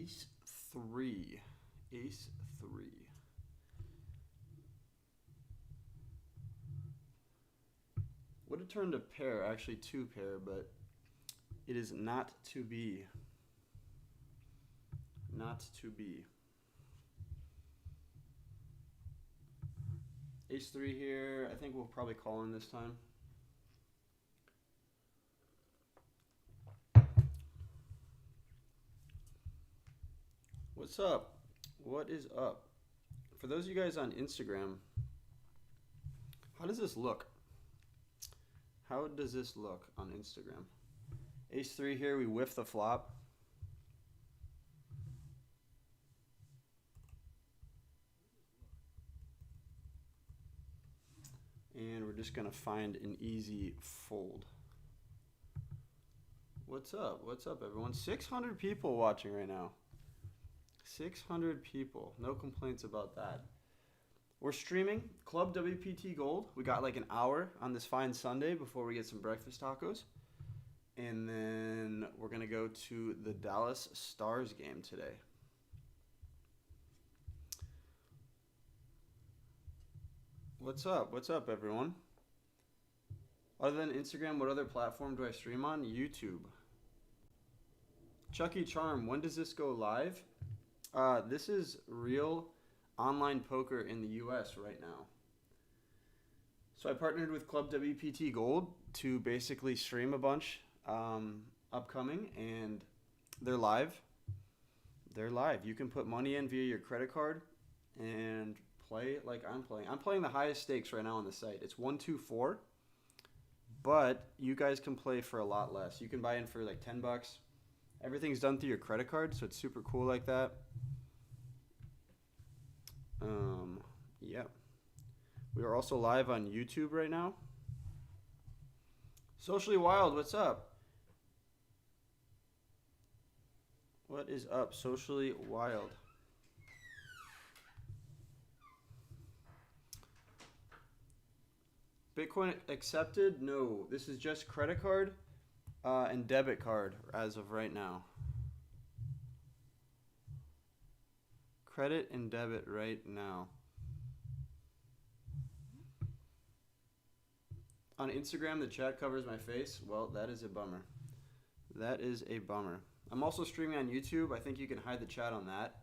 Ace 3. Ace 3. Would have turned a pair, actually 2 pair, but it is not to be. Not to be. Ace 3 here. I think we'll probably call in this time. What's up? What is up? For those of you guys on Instagram, how does this look? How does this look on Instagram? Ace 3 here, we whiff the flop. And we're just going to find an easy fold. What's up? What's up, everyone? 600 people watching right now. 600 people. No complaints about that. We're streaming Club WPT Gold. We got like an hour on this fine Sunday before we get some breakfast tacos. And then we're going to go to the Dallas Stars game today. What's up? What's up, everyone? Other than Instagram, what other platform do I stream on? YouTube. Chucky Charm, when does this go live? This is real online poker in the US right now. So I partnered with Club WPT Gold to basically stream a bunch upcoming, and they're live. They're live. You can put money in via your credit card and play like I'm playing. I'm playing the highest stakes right now on the site. It's 1-2-4, but you guys can play for a lot less. You can buy in for like $10. Everything's done through your credit card, so it's super cool like that. Yeah. We are also live on YouTube right now. Socially Wild, what's up? What is up, Socially Wild? Bitcoin accepted? No. This is just credit card and debit card as of right now. Credit and debit right now. On Instagram, the chat covers my face. Well, that is a bummer. That is a bummer. I'm also streaming on YouTube. I think you can hide the chat on that.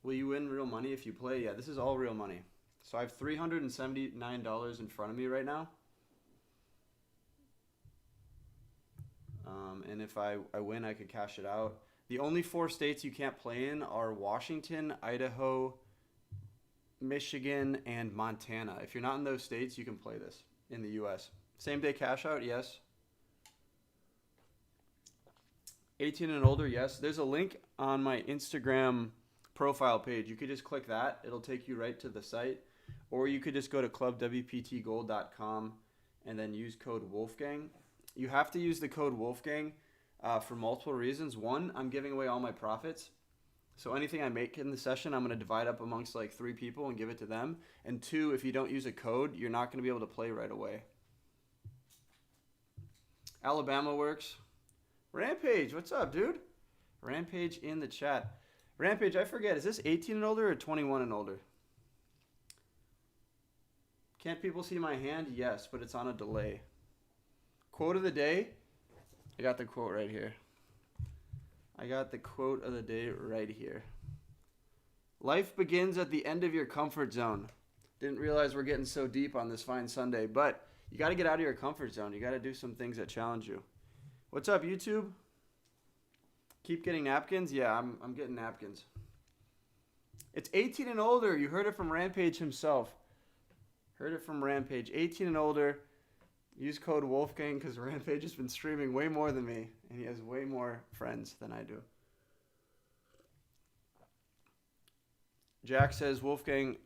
Will you win real money if you play? Yeah, this is all real money. So I have $379 in front of me right now. And if I win, I could cash it out. The only 4 states you can't play in are Washington, Idaho, Michigan, and Montana. If you're not in those states, you can play this in the U.S. Same day cash out, yes. 18 and older, yes. There's a link on my Instagram profile page. You could just click that. It'll take you right to the site. Or you could just go to clubwptgold.com and then use code Wolfgang. You have to use the code Wolfgang for multiple reasons. One, I'm giving away all my profits. So anything I make in the session, I'm going to divide up amongst like 3 people and give it to them. And 2, if you don't use a code, you're not going to be able to play right away. Alabama works. Rampage, what's up, dude? Rampage in the chat. Rampage, I forget, is this 18 and older or 21 and older? Can't people see my hand? Yes, but it's on a delay. Quote of the day. I got the quote right here. I got the quote of the day right here. Life begins at the end of your comfort zone. Didn't realize we're getting so deep on this fine Sunday, but you got to get out of your comfort zone. You got to do some things that challenge you. What's up, YouTube? Keep getting napkins? Yeah, I'm getting napkins. It's 18 and older. You heard it from Rampage himself. Heard it from Rampage. 18 and older. Use code Wolfgang because Rampage has been streaming way more than me, and he has way more friends than I do. Jack says, Wolfgang,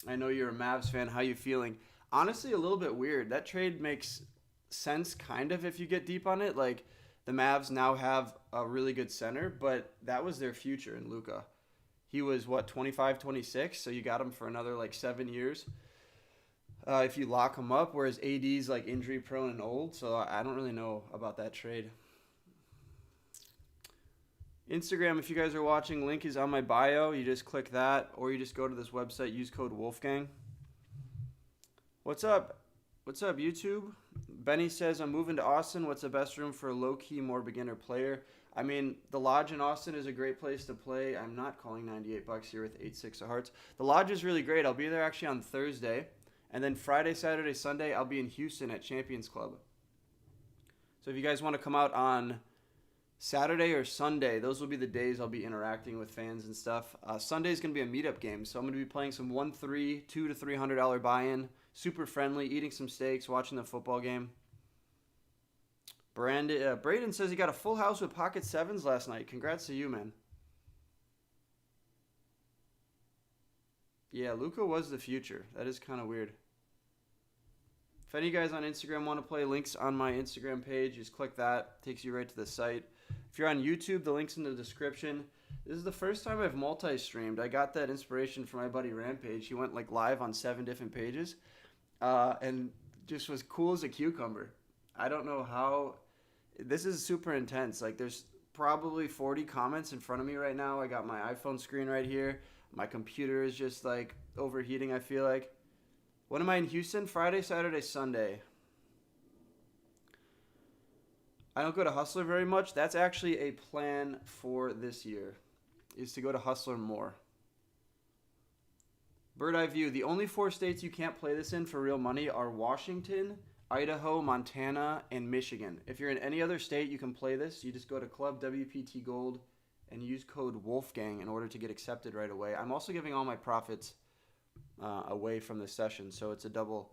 I know you're a Mavs fan. How you feeling? Honestly, a little bit weird. That trade makes sense kind of if you get deep on it. Like, the Mavs now have a really good center, but that was their future in Luka. He was, 25, 26, so you got him for another, 7 years. If you lock him up, whereas AD's injury prone and old, so I don't really know about that trade. Instagram, if you guys are watching, link is on my bio. You just click that, or you just go to this website, use code Wolfgang. What's up? What's up, YouTube? Benny says, I'm moving to Austin. What's the best room for a low-key, more beginner player? I mean, the Lodge in Austin is a great place to play. I'm not calling $98 here with 8-6 of hearts. The Lodge is really great. I'll be there actually on Thursday. And then Friday, Saturday, Sunday, I'll be in Houston at Champions Club. So if you guys want to come out on Saturday or Sunday, those will be the days I'll be interacting with fans and stuff. Sunday is going to be a meetup game, so I'm going to be playing some 1-3, $200 to $300 buy-in. Super friendly, eating some steaks, watching the football game. Braden says he got a full house with pocket sevens last night. Congrats to you, man. Yeah, Luka was the future. That is kind of weird. If any of you guys on Instagram want to play, links on my Instagram page. Just click that. Takes you right to the site. If you're on YouTube, the link's in the description. This is the first time I've multi-streamed. I got that inspiration from my buddy Rampage. He went like live on 7 different pages. And just was cool as a cucumber. I don't know how. This is super intense. Like, there's probably 40 comments in front of me right now. I got my iPhone screen right here. My computer is just like overheating, I feel like. When am I in Houston? Friday, Saturday, Sunday. I don't go to Hustler very much. That's actually a plan for this year, is to go to Hustler more. Bird Eye View. The only 4 states you can't play this in for real money are Washington, Idaho, Montana, and Michigan. If you're in any other state, you can play this. You just go to Club WPT Gold and use code Wolfgang in order to get accepted right away. I'm also giving all my profits away from this session, so it's a double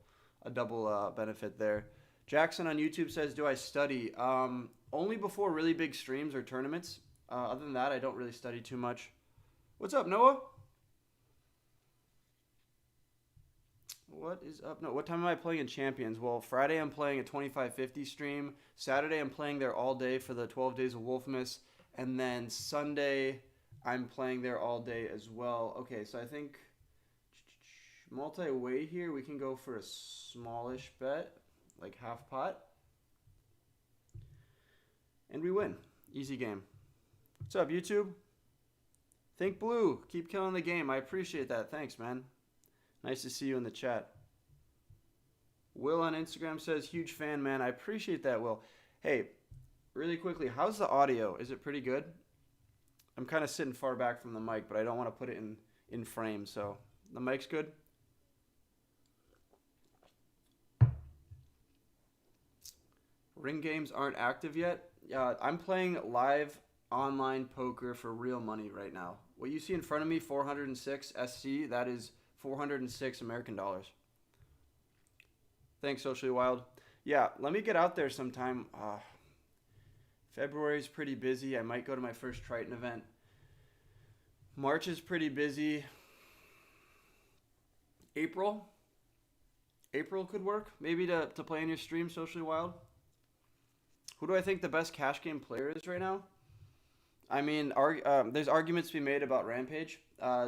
benefit there. Jackson on YouTube says, do I study? Only before really big streams or tournaments. Other than that, I don't really study too much. What's up, Noah? What is up? No, what time am I playing in Champions? Well, Friday I'm playing a 2550 stream. Saturday I'm playing there all day for the 12 Days of Wolfmas. And then Sunday I'm playing there all day as well. Okay, so I think multi-way here, we can go for a smallish bet, like half pot. And we win. Easy game. What's up, YouTube? Think Blue. Keep killing the game. I appreciate that. Thanks, man. Nice to see you in the chat. Will on Instagram says, huge fan, man. I appreciate that, Will. Hey, really quickly, how's the audio? Is it pretty good? I'm kind of sitting far back from the mic, but I don't want to put it in frame, so the mic's good? Ring games aren't active yet. I'm playing live online poker for real money right now. What you see in front of me, 406 SC, that is 406 American dollars. Thanks, Socially Wild. Yeah, let me get out there sometime. February is pretty busy. I might go to my first Triton event. March is pretty busy. April could work. Maybe to play in your stream, Socially Wild. Who do I think the best cash game player is right now? I mean, there's arguments to be made about Rampage.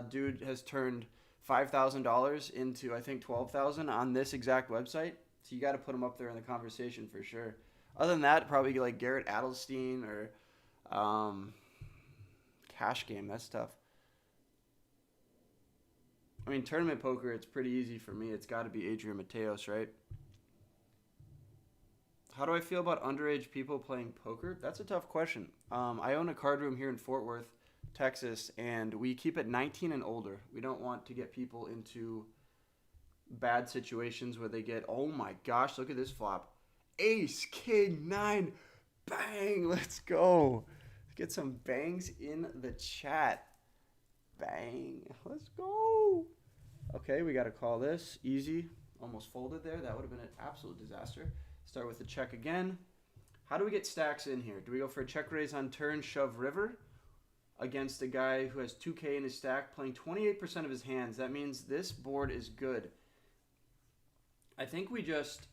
Dude has turned $5,000 into, I think, $12,000 on this exact website. So you got to put him up there in the conversation for sure. Other than that, probably like Garrett Adelstein or cash game. That's tough. I mean, tournament poker, it's pretty easy for me. It's got to be Adrian Mateos, right? How do I feel about underage people playing poker? That's a tough question. I own a card room here in Fort Worth, Texas, and we keep it 19 and older. We don't want to get people into bad situations where they get, oh my gosh, look at this flop. Ace, king, 9, bang, let's go. Let's get some bangs in the chat. Bang, let's go. Okay, we got to call this. Easy, almost folded there. That would have been an absolute disaster. Start with the check again. How do we get stacks in here? Do we go for a check raise on turn, shove river against a guy who has 2K in his stack, playing 28% of his hands? That means this board is good. I think we just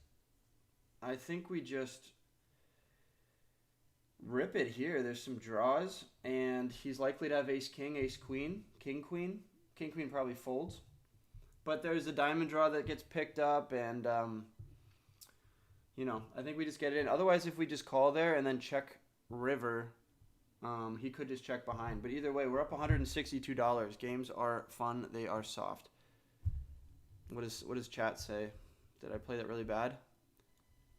rip it here. There's some draws, and he's likely to have ace king, ace queen, king queen. King queen probably folds. But there's a diamond draw that gets picked up, and you know, I think we just get it in. Otherwise, if we just call there and then check river, He could just check behind. But either way, we're up $162. Games are fun. They are soft. What does chat say? Did I play that really bad?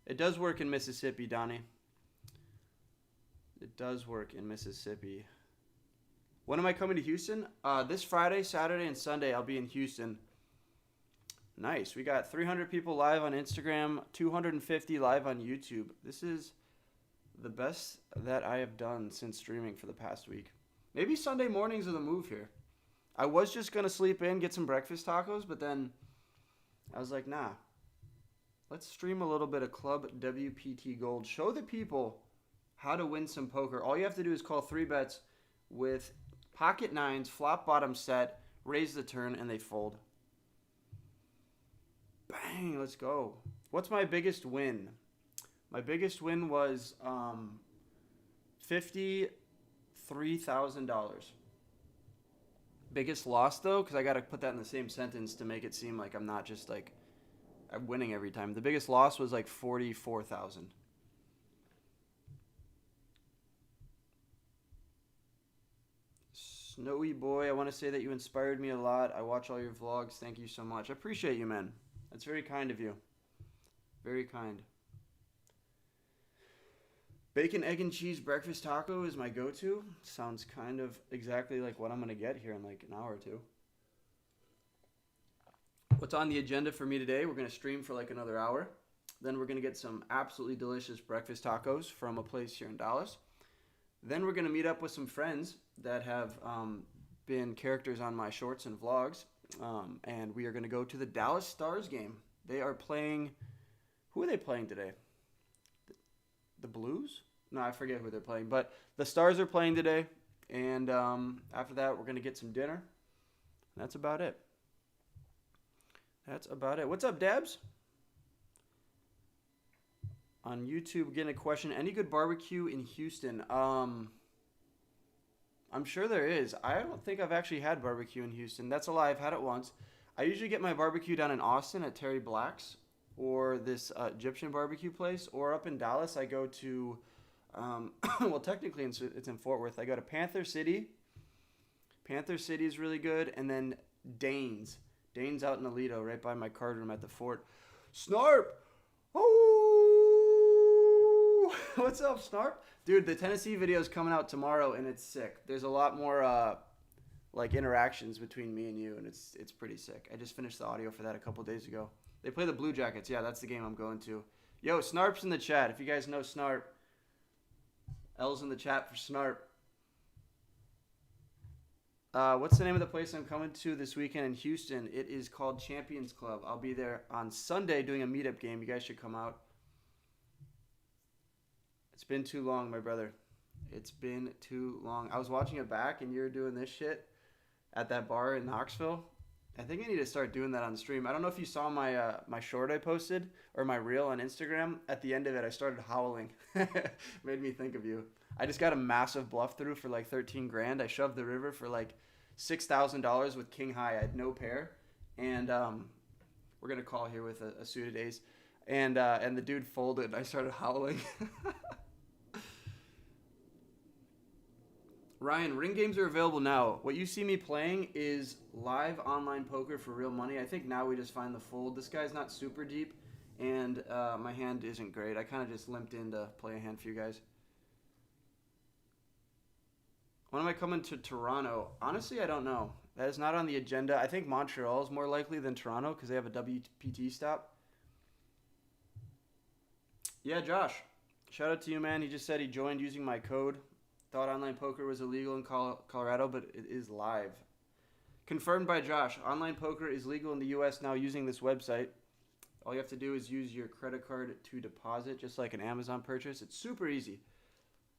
It does work in Mississippi, Donnie. It does work in Mississippi. When am I coming to Houston? This Friday, Saturday, and Sunday, I'll be in Houston. Nice. We got 300 people live on Instagram, 250 live on YouTube. This is the best that I have done since streaming for the past week. Maybe Sunday mornings are the move here. I was just going to sleep in, get some breakfast tacos, but then I was like, nah. Let's stream a little bit of Club WPT Gold. Show the people how to win some poker. All you have to do is call 3 bets with pocket nines, flop bottom set, raise the turn, and they fold. Bang, let's go. What's my biggest win? My biggest win was $53,000. Biggest loss, though, because I got to put that in the same sentence to make it seem like I'm not just like I'm winning every time. The biggest loss was like $44,000. Snowy boy, I want to say that you inspired me a lot. I watch all your vlogs. Thank you so much. I appreciate you, man. That's very kind of you. Very kind. Bacon, egg, and cheese breakfast taco is my go-to. Sounds kind of exactly like what I'm going to get here in like an hour or two. What's on the agenda for me today? We're going to stream for like another hour. Then we're going to get some absolutely delicious breakfast tacos from a place here in Dallas. Then we're going to meet up with some friends that have been characters on my shorts and vlogs. And we are going to go to the Dallas Stars game. They are playing... Who are they playing today? The Blues? No, I forget who they're playing. But the Stars are playing today. And after that, we're going to get some dinner. And that's about it. That's about it. What's up, Dabs? On YouTube, getting a question. Any good barbecue in Houston? I'm sure there is. I don't think I've actually had barbecue in Houston. That's a lie. I've had it once. I usually get my barbecue down in Austin at Terry Black's or this Egyptian barbecue place. Or up in Dallas, I go to, well, technically it's in Fort Worth. I go to Panther City. Panther City is really good. And then Dane's. Dane's out in Aledo, right by my card room at the fort. Snarp! Oh! What's up, Snarp? Dude, the Tennessee video is coming out tomorrow, and it's sick. There's a lot more like interactions between me and you, and it's pretty sick. I just finished the audio for that a couple days ago. They play the Blue Jackets. Yeah, that's the game I'm going to. Yo, Snarp's in the chat. If you guys know Snarp, L's in the chat for Snarp. What's the name of the place I'm coming to this weekend in Houston? It is called Champions Club. I'll be there on Sunday doing a meetup game. You guys should come out. It's been too long, my brother. It's been too long. I was watching it back, and you were doing this shit at that bar in Knoxville. I think I need to start doing that on stream. I don't know if you saw my my short I posted or my reel on Instagram. At the end of it, I started howling. Made me think of you. I just got a massive bluff through for like 13 grand. I shoved the river for like $6,000 with king high. I had no pair, and we're gonna call here with a suited ace, and the dude folded. And I started howling. Ryan, ring games are available now. What you see me playing is live online poker for real money. I think now we just find the fold. This guy's not super deep, and my hand isn't great. I kind of just limped in to play a hand for you guys. When am I coming to Toronto? Honestly, I don't know. That is not on the agenda. I think Montreal is more likely than Toronto because they have a WPT stop. Yeah, Josh. Shout out to you, man. He just said he joined using my code. Thought online poker was illegal in Colorado, but it is live. Confirmed by Josh. Online poker is legal in the U.S. now using this website. All you have to do is use your credit card to deposit, just like an Amazon purchase. It's super easy.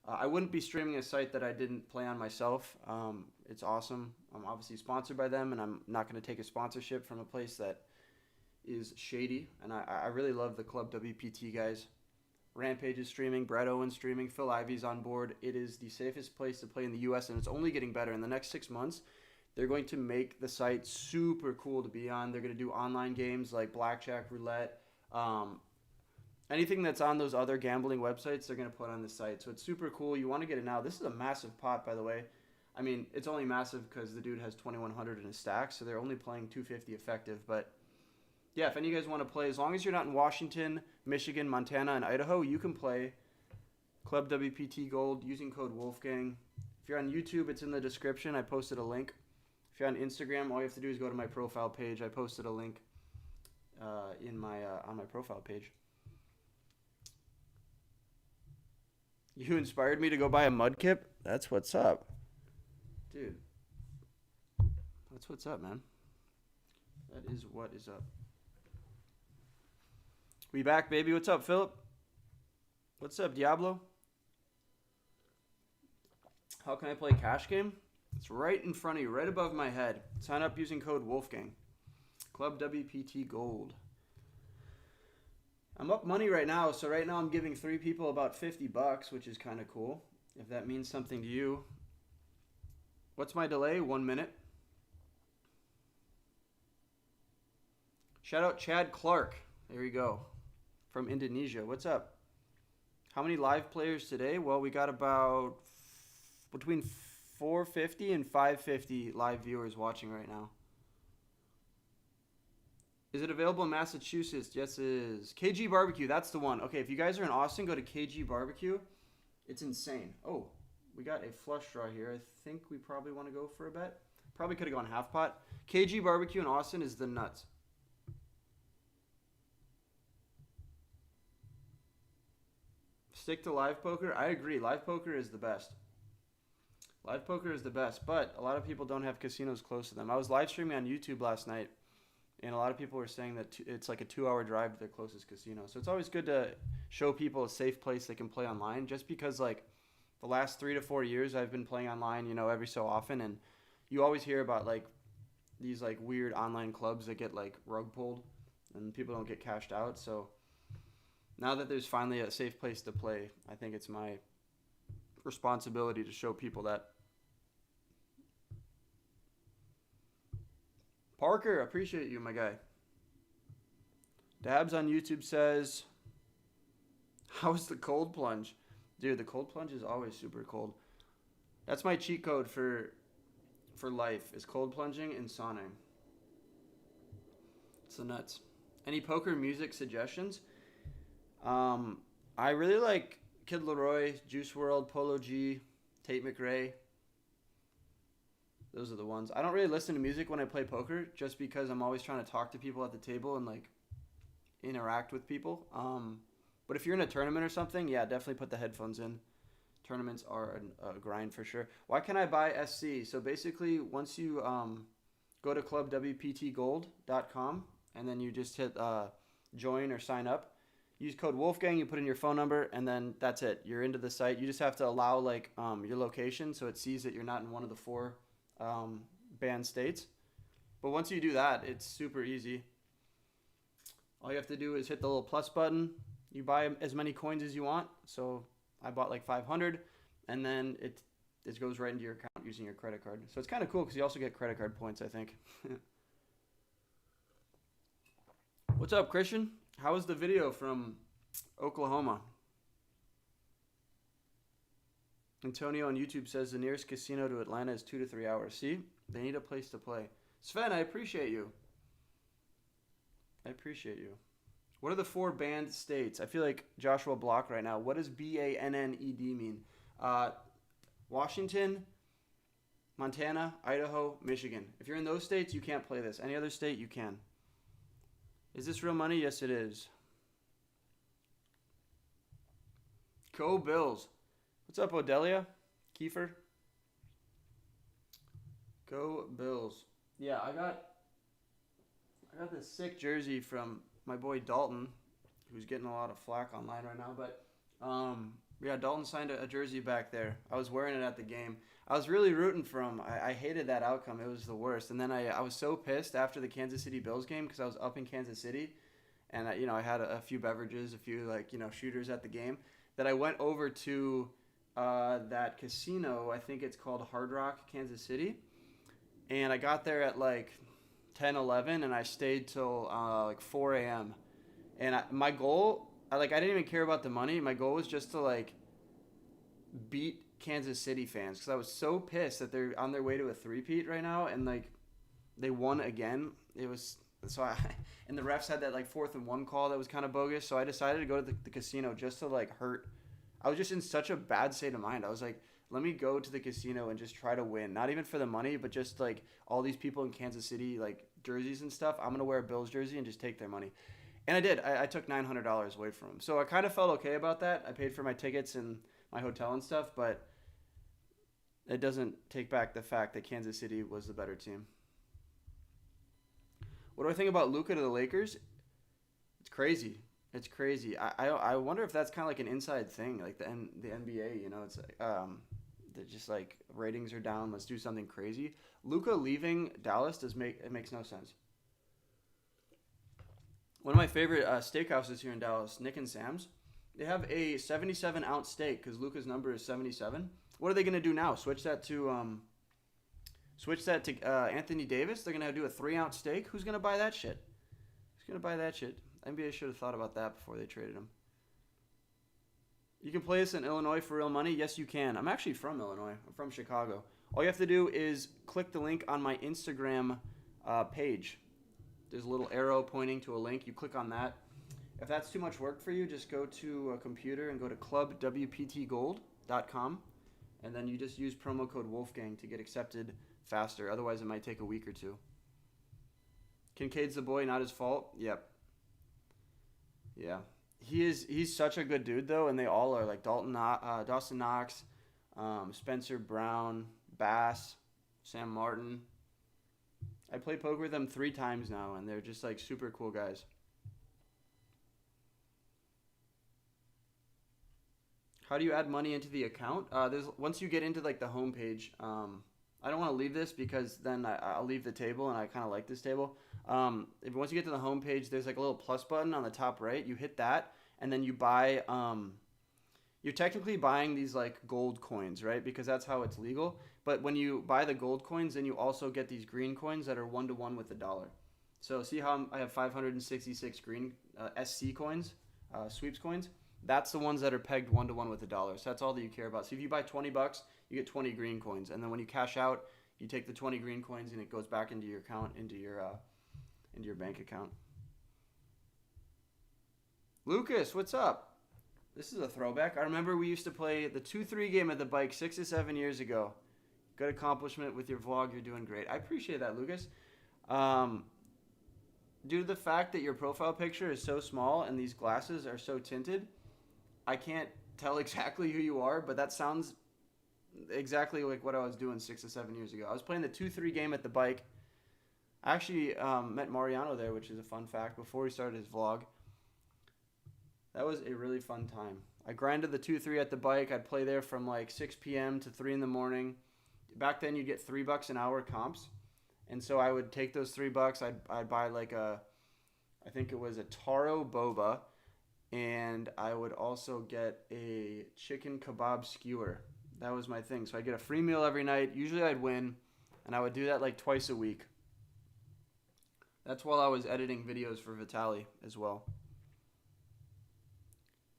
I wouldn't be streaming a site that I didn't play on myself. It's awesome. I'm obviously sponsored by them, and I'm not going to take a sponsorship from a place that is shady. And I really love the Club WPT guys. Rampage is streaming, Brett Owens streaming, Phil Ivey's on board. It is the safest place to play in the U.S., and it's only getting better. In the next 6 months, they're going to make the site super cool to be on. They're going to do online games like blackjack, roulette, and Anything that's on those other gambling websites, they're going to put on the site. So it's super cool. You want to get it now. This is a massive pot, by the way. I mean, it's only massive because the dude has 2,100 in his stack, so they're only playing 250 effective. But yeah, if any of you guys want to play, as long as you're not in Washington, Michigan, Montana, and Idaho, you can play Club WPT Gold using code Wolfgang. If you're on YouTube, it's in the description. I posted a link. If you're on Instagram, all you have to do is go to my profile page. I posted a link in my on my profile page. You inspired me to go buy a Mudkip? That's what's up. Dude, that's what's up, man. That is what is up. We back, baby. What's up, Philip? What's up, Diablo? How can I play cash game? It's right in front of you, right above my head. Sign up using code Wolfgang. Club WPT Gold. I'm up money right now, so right now I'm giving 3 people about $50, which is kind of cool. If that means something to you. What's my delay? 1 minute. Shout out Chad Clark. There you go. From Indonesia. What's up? How many live players today? Well, we got about between 450 and 550 live viewers watching right now. Is it available in Massachusetts? Yes, it is. KG Barbecue, that's the one. Okay, if you guys are in Austin, go to KG Barbecue. It's insane. Oh, we got a flush draw here. I think we probably want to go for a bet. Probably could have gone half pot. KG Barbecue in Austin is the nuts. Stick to live poker. I agree. Live poker is the best. Live poker is the best, but a lot of people don't have casinos close to them. I was live streaming on YouTube last night, and a lot of people were saying that it's like a 2-hour drive to their closest casino. So it's always good to show people a safe place they can play online, just because like the last 3 to 4 years I've been playing online, you know, every so often, and you always hear about like these like weird online clubs that get like rug pulled and people don't get cashed out. So now that there's finally a safe place to play, I think it's my responsibility to show people that. Parker, appreciate you, my guy. Dabs on YouTube says, how's the cold plunge? Dude, the cold plunge is always super cold. That's my cheat code for life, is cold plunging and sauning. It's the nuts. Any poker music suggestions? I really like Kid Laroi, Juice WRLD, Polo G, Tate McRae. Those are the ones. I don't really listen to music when I play poker, just because I'm always trying to talk to people at the table and like interact with people. But if you're in a tournament or something, yeah, definitely put the headphones in. Tournaments are a grind for sure. Why can't I buy SC? So basically, once you go to clubwptgold.com and then you just hit join or sign up, use code Wolfgang, you put in your phone number, and then that's it. You're into the site. You just have to allow like your location so it sees that you're not in one of the 4 banned states. But once you do that, it's super easy. All you have to do is hit the little plus button. You buy as many coins as you want. So I bought like 500, and then it goes right into your account using your credit card. So it's kind of cool because you also get credit card points, I think. What's up, Christian? How was the video from Oklahoma? Antonio on YouTube says the nearest casino to Atlanta is 2 to 3 hours. See? They need a place to play. Sven, I appreciate you. I appreciate you. What are the 4 banned states? I feel like Joshua Block right now. What does BANNED mean? Washington, Montana, Idaho, Michigan. If you're in those states, you can't play this. Any other state, you can. Is this real money? Yes, it is. Go Bills. What's up, Odelia? Kiefer? Go Bills. Yeah, I got this sick jersey from my boy Dalton, who's getting a lot of flack online right now. But yeah, Dalton signed a jersey back there. I was wearing it at the game. I was really rooting for him. I hated that outcome. It was the worst. And then I was so pissed after the Kansas City Bills game because I was up in Kansas City, and I had a few beverages, a few shooters at the game, that I went over to that casino. I think it's called Hard Rock, Kansas City. And I got there at like 10, 11, and I stayed till like 4 a.m. And my goal, I didn't even care about the money. My goal was just to like beat Kansas City fans because I was so pissed that they're on their way to a three-peat right now, and like they won again. It was so I and the refs had that like 4th and 1 call that was kind of bogus. So I decided to go to the casino just to like hurt. I was just in such a bad state of mind. I was like, let me go to the casino and just try to win. Not even for the money, but just like all these people in Kansas City like jerseys and stuff. I'm gonna wear a Bills jersey and just take their money. And I did. I took $900 away from them. So I kind of felt okay about that. I paid for my tickets and my hotel and stuff, but it doesn't take back the fact that Kansas City was the better team. What do I think about Luka to the Lakers? It's crazy. It's crazy. I wonder if that's kind of like an inside thing, like the NBA. You know, it's like they're just like ratings are down. Let's do something crazy. Luka leaving Dallas it makes no sense. One of my favorite steakhouses here in Dallas, Nick and Sam's, they have a 77-ounce steak because Luka's number is 77. What are they gonna do now? Switch that to Anthony Davis? They're gonna do a 3-ounce steak. Who's gonna buy that shit? Who's gonna buy that shit? NBA should have thought about that before they traded him. You can play this in Illinois for real money. Yes, you can. I'm actually from Illinois. I'm from Chicago. All you have to do is click the link on my Instagram page. There's a little arrow pointing to a link. You click on that. If that's too much work for you, just go to a computer and go to clubwptgold.com, and then you just use promo code Wolfgang to get accepted faster. Otherwise, it might take a week or two. Kincaid's the boy, not his fault. Yep. Yeah. He's such a good dude, though, and they all are. Like Dawson Knox, Spencer Brown, Bass, Sam Martin. I played poker with them 3 times now, and they're just like super cool guys. How do you add money into the account? There's once you get into like the home page. I don't want to leave this because then I'll leave the table, and I kind of like this table. Once you get to the home page, there's like a little plus button on the top right. You hit that, and then you buy. You're technically buying these like gold coins, right? Because that's how it's legal. But when you buy the gold coins, then you also get these green coins that are 1-to-1 with the dollar. So see how I have 566 green SC coins, sweeps coins? That's the ones that are pegged 1-to-1 with the dollar. So that's all that you care about. So if you buy $20, you get 20 green coins. And then when you cash out, you take the 20 green coins and it goes back into your account, into your bank account. Lucas, what's up? This is a throwback. I remember we used to play the 2-3 game at the bike 6 to 7 years ago. Good accomplishment with your vlog. You're doing great. I appreciate that, Lucas. Due to the fact that your profile picture is so small and these glasses are so tinted, I can't tell exactly who you are, but that sounds exactly like what I was doing 6 to 7 years ago. I was playing the 2-3 game at the bike. I actually met Mariano there, which is a fun fact, before he started his vlog. That was a really fun time. I grinded the 2-3 at the bike. I'd play there from like 6 p.m. to 3 in the morning. Back then, you'd get $3 an hour comps. And so I would take those $3. I'd buy like I think it was a taro boba. And I would also get a chicken kebab skewer. That was my thing. So I'd get a free meal every night. Usually I'd win. And I would do that like twice a week. That's while I was editing videos for Vitaly as well.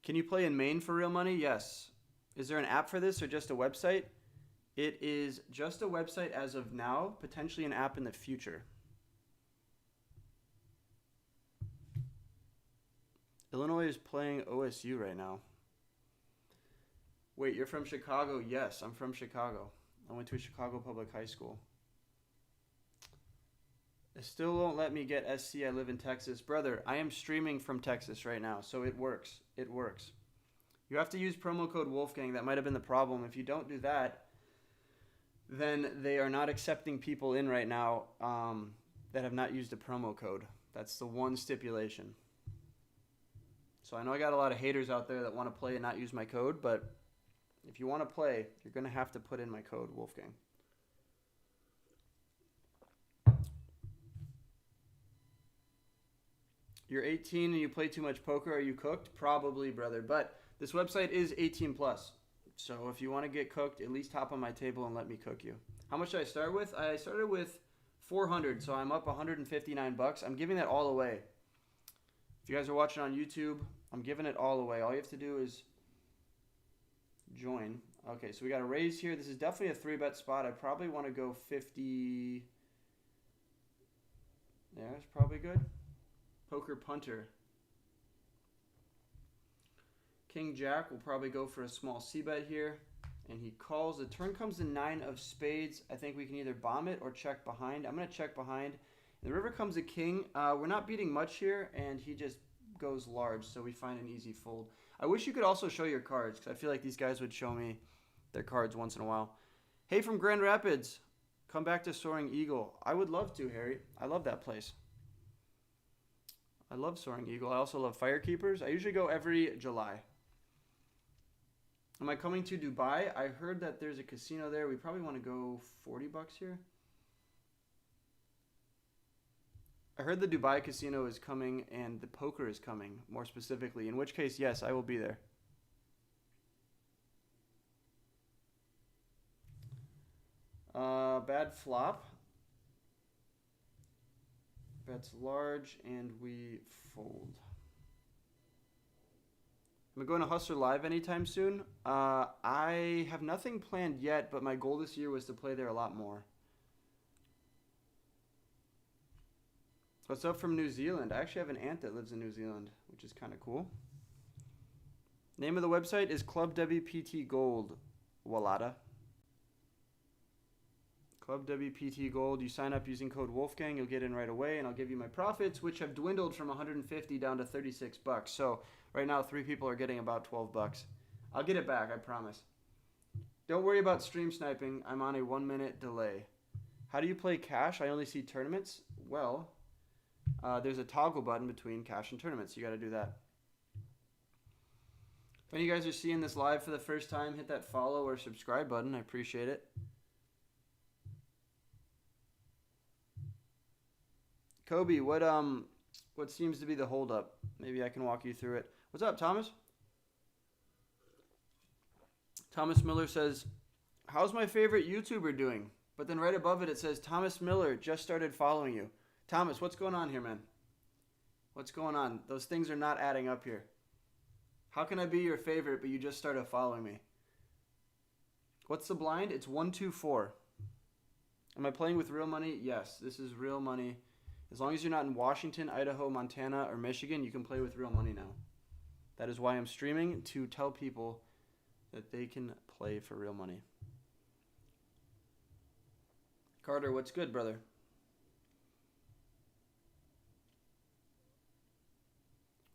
Can you play in Maine for real money? Yes. Is there an app for this or just a website? It is just a website as of now, potentially an app in the future. Illinois is playing OSU right now. Wait, you're from Chicago? Yes, I'm from Chicago. I went to a Chicago public high school. It still won't let me get SC. I live in Texas. Brother, I am streaming from Texas right now, so it works. It works. You have to use promo code Wolfgang. That might have been the problem. If you don't do that, then they are not accepting people in right now that have not used a promo code. That's the one stipulation. So I know I got a lot of haters out there that want to play and not use my code, but if you want to play, you're going to have to put in my code, Wolfgang. You're 18 and you play too much poker. Are you cooked? Probably, brother. But this website is 18 plus. So if you want to get cooked, at least hop on my table and let me cook you. How much did I start with? I started with 400, so I'm up $159. I'm giving that all away. If you guys are watching on YouTube, I'm giving it all away. All you have to do is join. Okay, so we got a raise here. This is definitely a 3-bet spot. I probably want to go 50. Yeah, it's probably good. Poker punter. King Jack will probably go for a small c-bet here. And he calls. The turn comes the 9 of spades. I think we can either bomb it or check behind. I'm going to check behind. And the river comes a king. We're not beating much here, and he just goes large, so we find an easy fold. I wish you could also show your cards, because I feel like these guys would show me their cards once in a while. Hey, from Grand Rapids. Come back to Soaring Eagle. I would love to, Harry. I love that place. I love Soaring Eagle. I also love Firekeepers. I usually go every July. Am I coming to Dubai? I heard that there's a casino there. We probably want to go $40 here. I heard the Dubai casino is coming and the poker is coming, more specifically. In which case, yes, I will be there. Bad flop. Bets large and we fold. Am I going to Hustler Live anytime soon? I have nothing planned yet, but my goal this year was to play there a lot more. What's up from New Zealand? I actually have an aunt that lives in New Zealand, which is kind of cool. Name of the website is Club WPT Gold, Walata. Club WPT Gold. You sign up using code Wolfgang, you'll get in right away, and I'll give you my profits, which have dwindled from 150 down to $36. So right now, 3 people are getting about $12. I'll get it back, I promise. Don't worry about stream sniping. I'm on a 1-minute delay. How do you play cash? I only see tournaments. Well, there's a toggle button between cash and tournaments. You got to do that. If any of you guys are seeing this live for the first time, hit that follow or subscribe button. I appreciate it. Kobe, what seems to be the holdup? Maybe I can walk you through it. What's up, Thomas? Thomas Miller says, how's my favorite YouTuber doing? But then right above it, it says, Thomas Miller just started following you. Thomas, what's going on here, man? What's going on? Those things are not adding up here. How can I be your favorite, but you just started following me? What's the blind? It's 1-2-4. Am I playing with real money? Yes, this is real money. As long as you're not in Washington, Idaho, Montana, or Michigan, you can play with real money now. That is why I'm streaming, to tell people that they can play for real money. Carter, what's good, brother?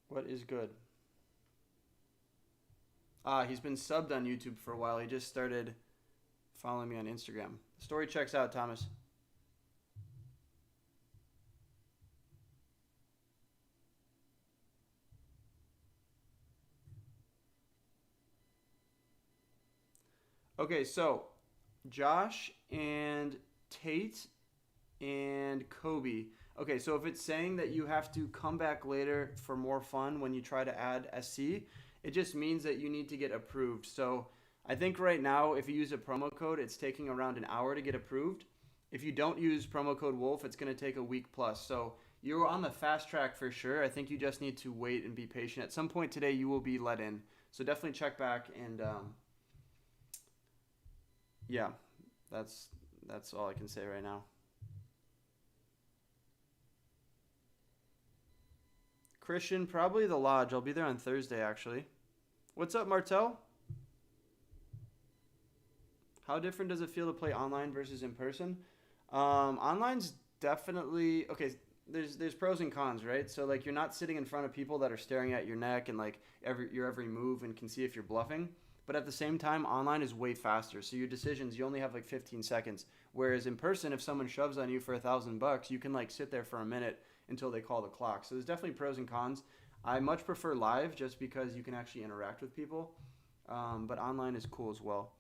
What is good? He's been subbed on YouTube for a while. He just started following me on Instagram. The story checks out, Thomas. Okay, so Josh and Tate and Kobe. Okay, so if it's saying that you have to come back later for more fun when you try to add SC, it just means that you need to get approved. So I think right now, if you use a promo code, it's taking around an hour to get approved. If you don't use promo code Wolf, it's going to take a week plus. So you're on the fast track for sure. I think you just need to wait and be patient. At some point today, you will be let in. So definitely check back and yeah, that's all I can say right now. Christian, probably the Lodge. I'll be there on Thursday, actually. What's up, Martel? How different does it feel to play online versus in person? Online's definitely okay. There's pros and cons, right? So like you're not sitting in front of people that are staring at your neck and like your every move and can see if you're bluffing. But at the same time, online is way faster. So your decisions, you only have like 15 seconds. Whereas in person, if someone shoves on you for $1,000, you can like sit there for a minute until they call the clock. So there's definitely pros and cons. I much prefer live just because you can actually interact with people. But online is cool as well.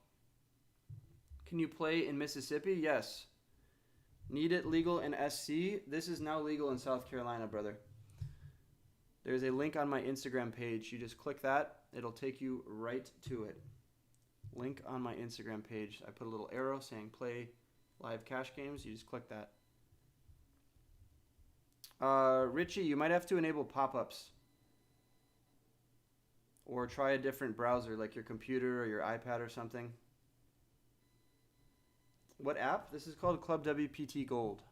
Can you play in Mississippi? Yes. Need it legal in SC? This is now legal in South Carolina, brother. There's a link on my Instagram page. You just click that. It'll take you right to it. Link on my Instagram page. I put a little arrow saying play live cash games. You just click that. Richie, you might have to enable pop-ups. or try a different browser like your computer or your iPad or something. What app? This is called Club WPT Gold.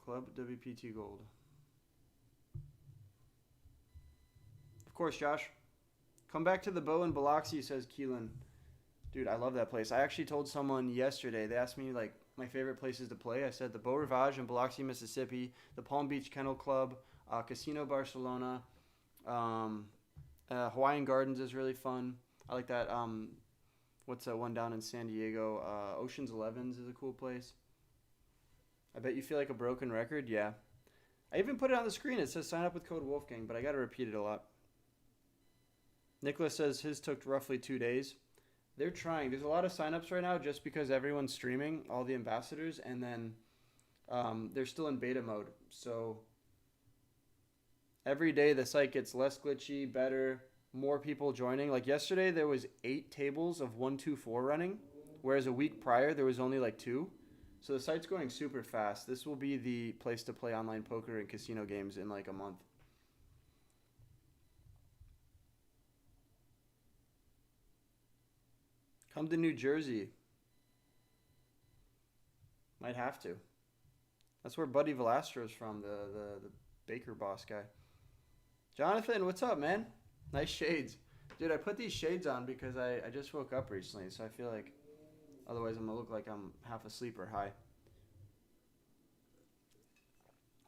Club WPT Gold. Of course, Josh. Come back to the Bow in Biloxi, says Keelan. Dude, I love that place. I actually told someone yesterday, they asked me like my favorite places to play. I said the Beau Rivage in Biloxi, Mississippi, the Palm Beach Kennel Club, Casino Barcelona, Hawaiian Gardens is really fun. I like that. What's that one down in San Diego? Ocean's 11's is a cool place. I bet you feel like a broken record. Yeah. I even put it on the screen. It says sign up with code Wolfgang, but I got to repeat it a lot. Nicholas says his took roughly 2 days. They're trying. There's a lot of signups right now just because everyone's streaming, all the ambassadors, and then they're still in beta mode. So every day the site gets less glitchy, better, more people joining. Like yesterday there was 8 tables of 1-2-4 running, whereas a week prior there was only like 2. So the site's going super fast. This will be the place to play online poker and casino games in like a month. Come to New Jersey. Might have to. That's where Buddy Velastro's from, the Baker boss guy. Jonathan, what's up, man? Nice shades. Dude, I put these shades on because I just woke up recently, so I feel like otherwise I'm going to look like I'm half asleep or high.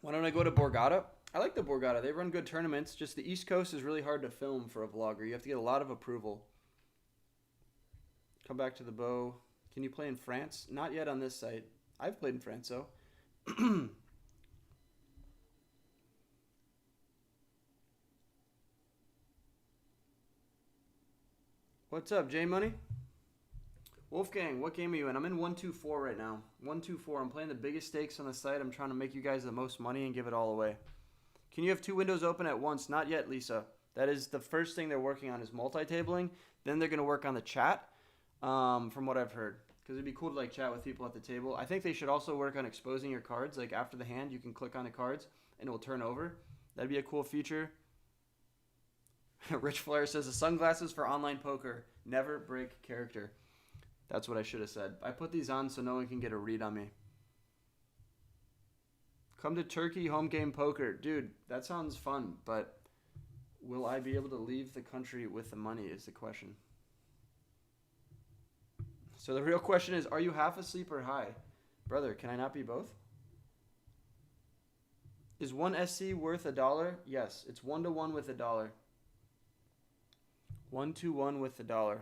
Why don't I go to Borgata? I like the Borgata. They run good tournaments. Just the East Coast is really hard to film for a vlogger. You have to get a lot of approval. Come back to the Beau. Can you play in France? Not yet on this site. I've played in France, though. What's up, J Money? Wolfgang, what game are you in? I'm in 1-2-4 right now. 1-2-4. I'm playing the biggest stakes on the site. I'm trying to make you guys the most money and give it all away. Can you have 2 windows open at once? Not yet, Lisa. That is the first thing they're working on is multi-tabling. Then they're going to work on the chat, from what I've heard. Because it'd be cool to like chat with people at the table. I think they should also work on exposing your cards. Like after the hand, you can click on the cards and it will turn over. That'd be a cool feature. Rich Flair says, the sunglasses for online poker never break character. That's what I should have said. I put these on so no one can get a read on me. Come to Turkey home game poker. Dude, that sounds fun, but will I be able to leave the country with the money is the question. So the real question is, are you half asleep or high? Brother, can I not be both? Is 1 SC worth $1? Yes, it's 1-to-1 with $1. 1-to-1 with $1.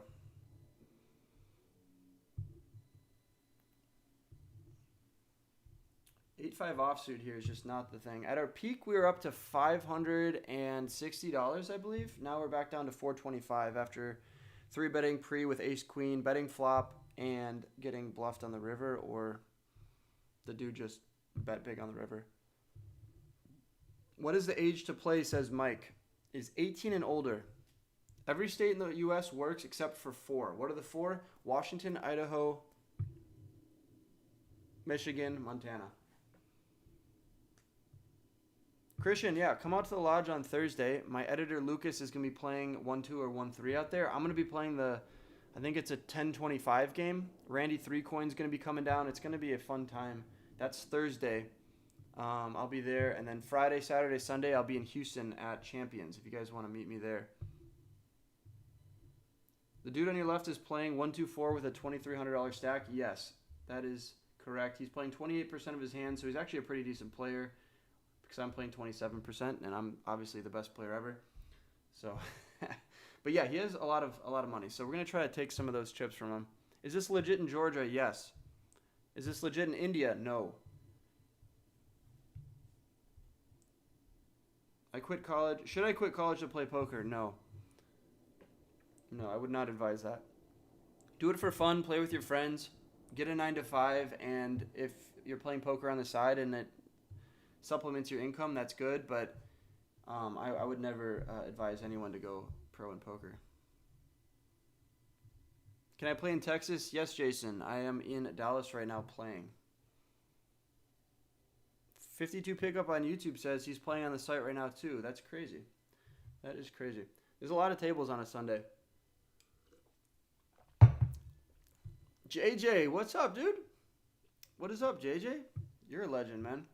8-5 offsuit here is just not the thing. At our peak, we were up to $560, I believe. Now we're back down to $425 after 3-betting pre with ace-queen, betting flop, and getting bluffed on the river, or the dude just bet big on the river. What is the age to play, says Mike. Is 18 and older. Every state in the U.S. works except for 4. What are the 4? Washington, Idaho, Michigan, Montana. Christian, yeah, come out to the lodge on Thursday. My editor, Lucas, is going to be playing 1-2 or 1-3 out there. I'm going to be playing I think it's a 10-25 game. Randy 3Coin's going to be coming down. It's going to be a fun time. That's Thursday. I'll be there. And then Friday, Saturday, Sunday, I'll be in Houston at Champions if you guys want to meet me there. The dude on your left is playing 1-2-4 with a $2,300 stack. Yes, that is correct. He's playing 28% of his hands, so he's actually a pretty decent player. Because I'm playing 27%, and I'm obviously the best player ever. So, but yeah, he has a lot of money. So we're gonna try to take some of those chips from him. Is this legit in Georgia? Yes. Is this legit in India? No. I quit college. Should I quit college to play poker? No. No, I would not advise that. Do it for fun. Play with your friends. Get a 9-to-5, and if you're playing poker on the side and it supplements your income, that's good, but I would never advise anyone to go pro in poker. Can I play in Texas? Yes, Jason. I am in Dallas right now playing. 52 pickup on YouTube says he's playing on the site right now too. That's crazy. That is crazy. There's a lot of tables on a Sunday. JJ, what's up, dude? What is up, JJ? You're a legend, man.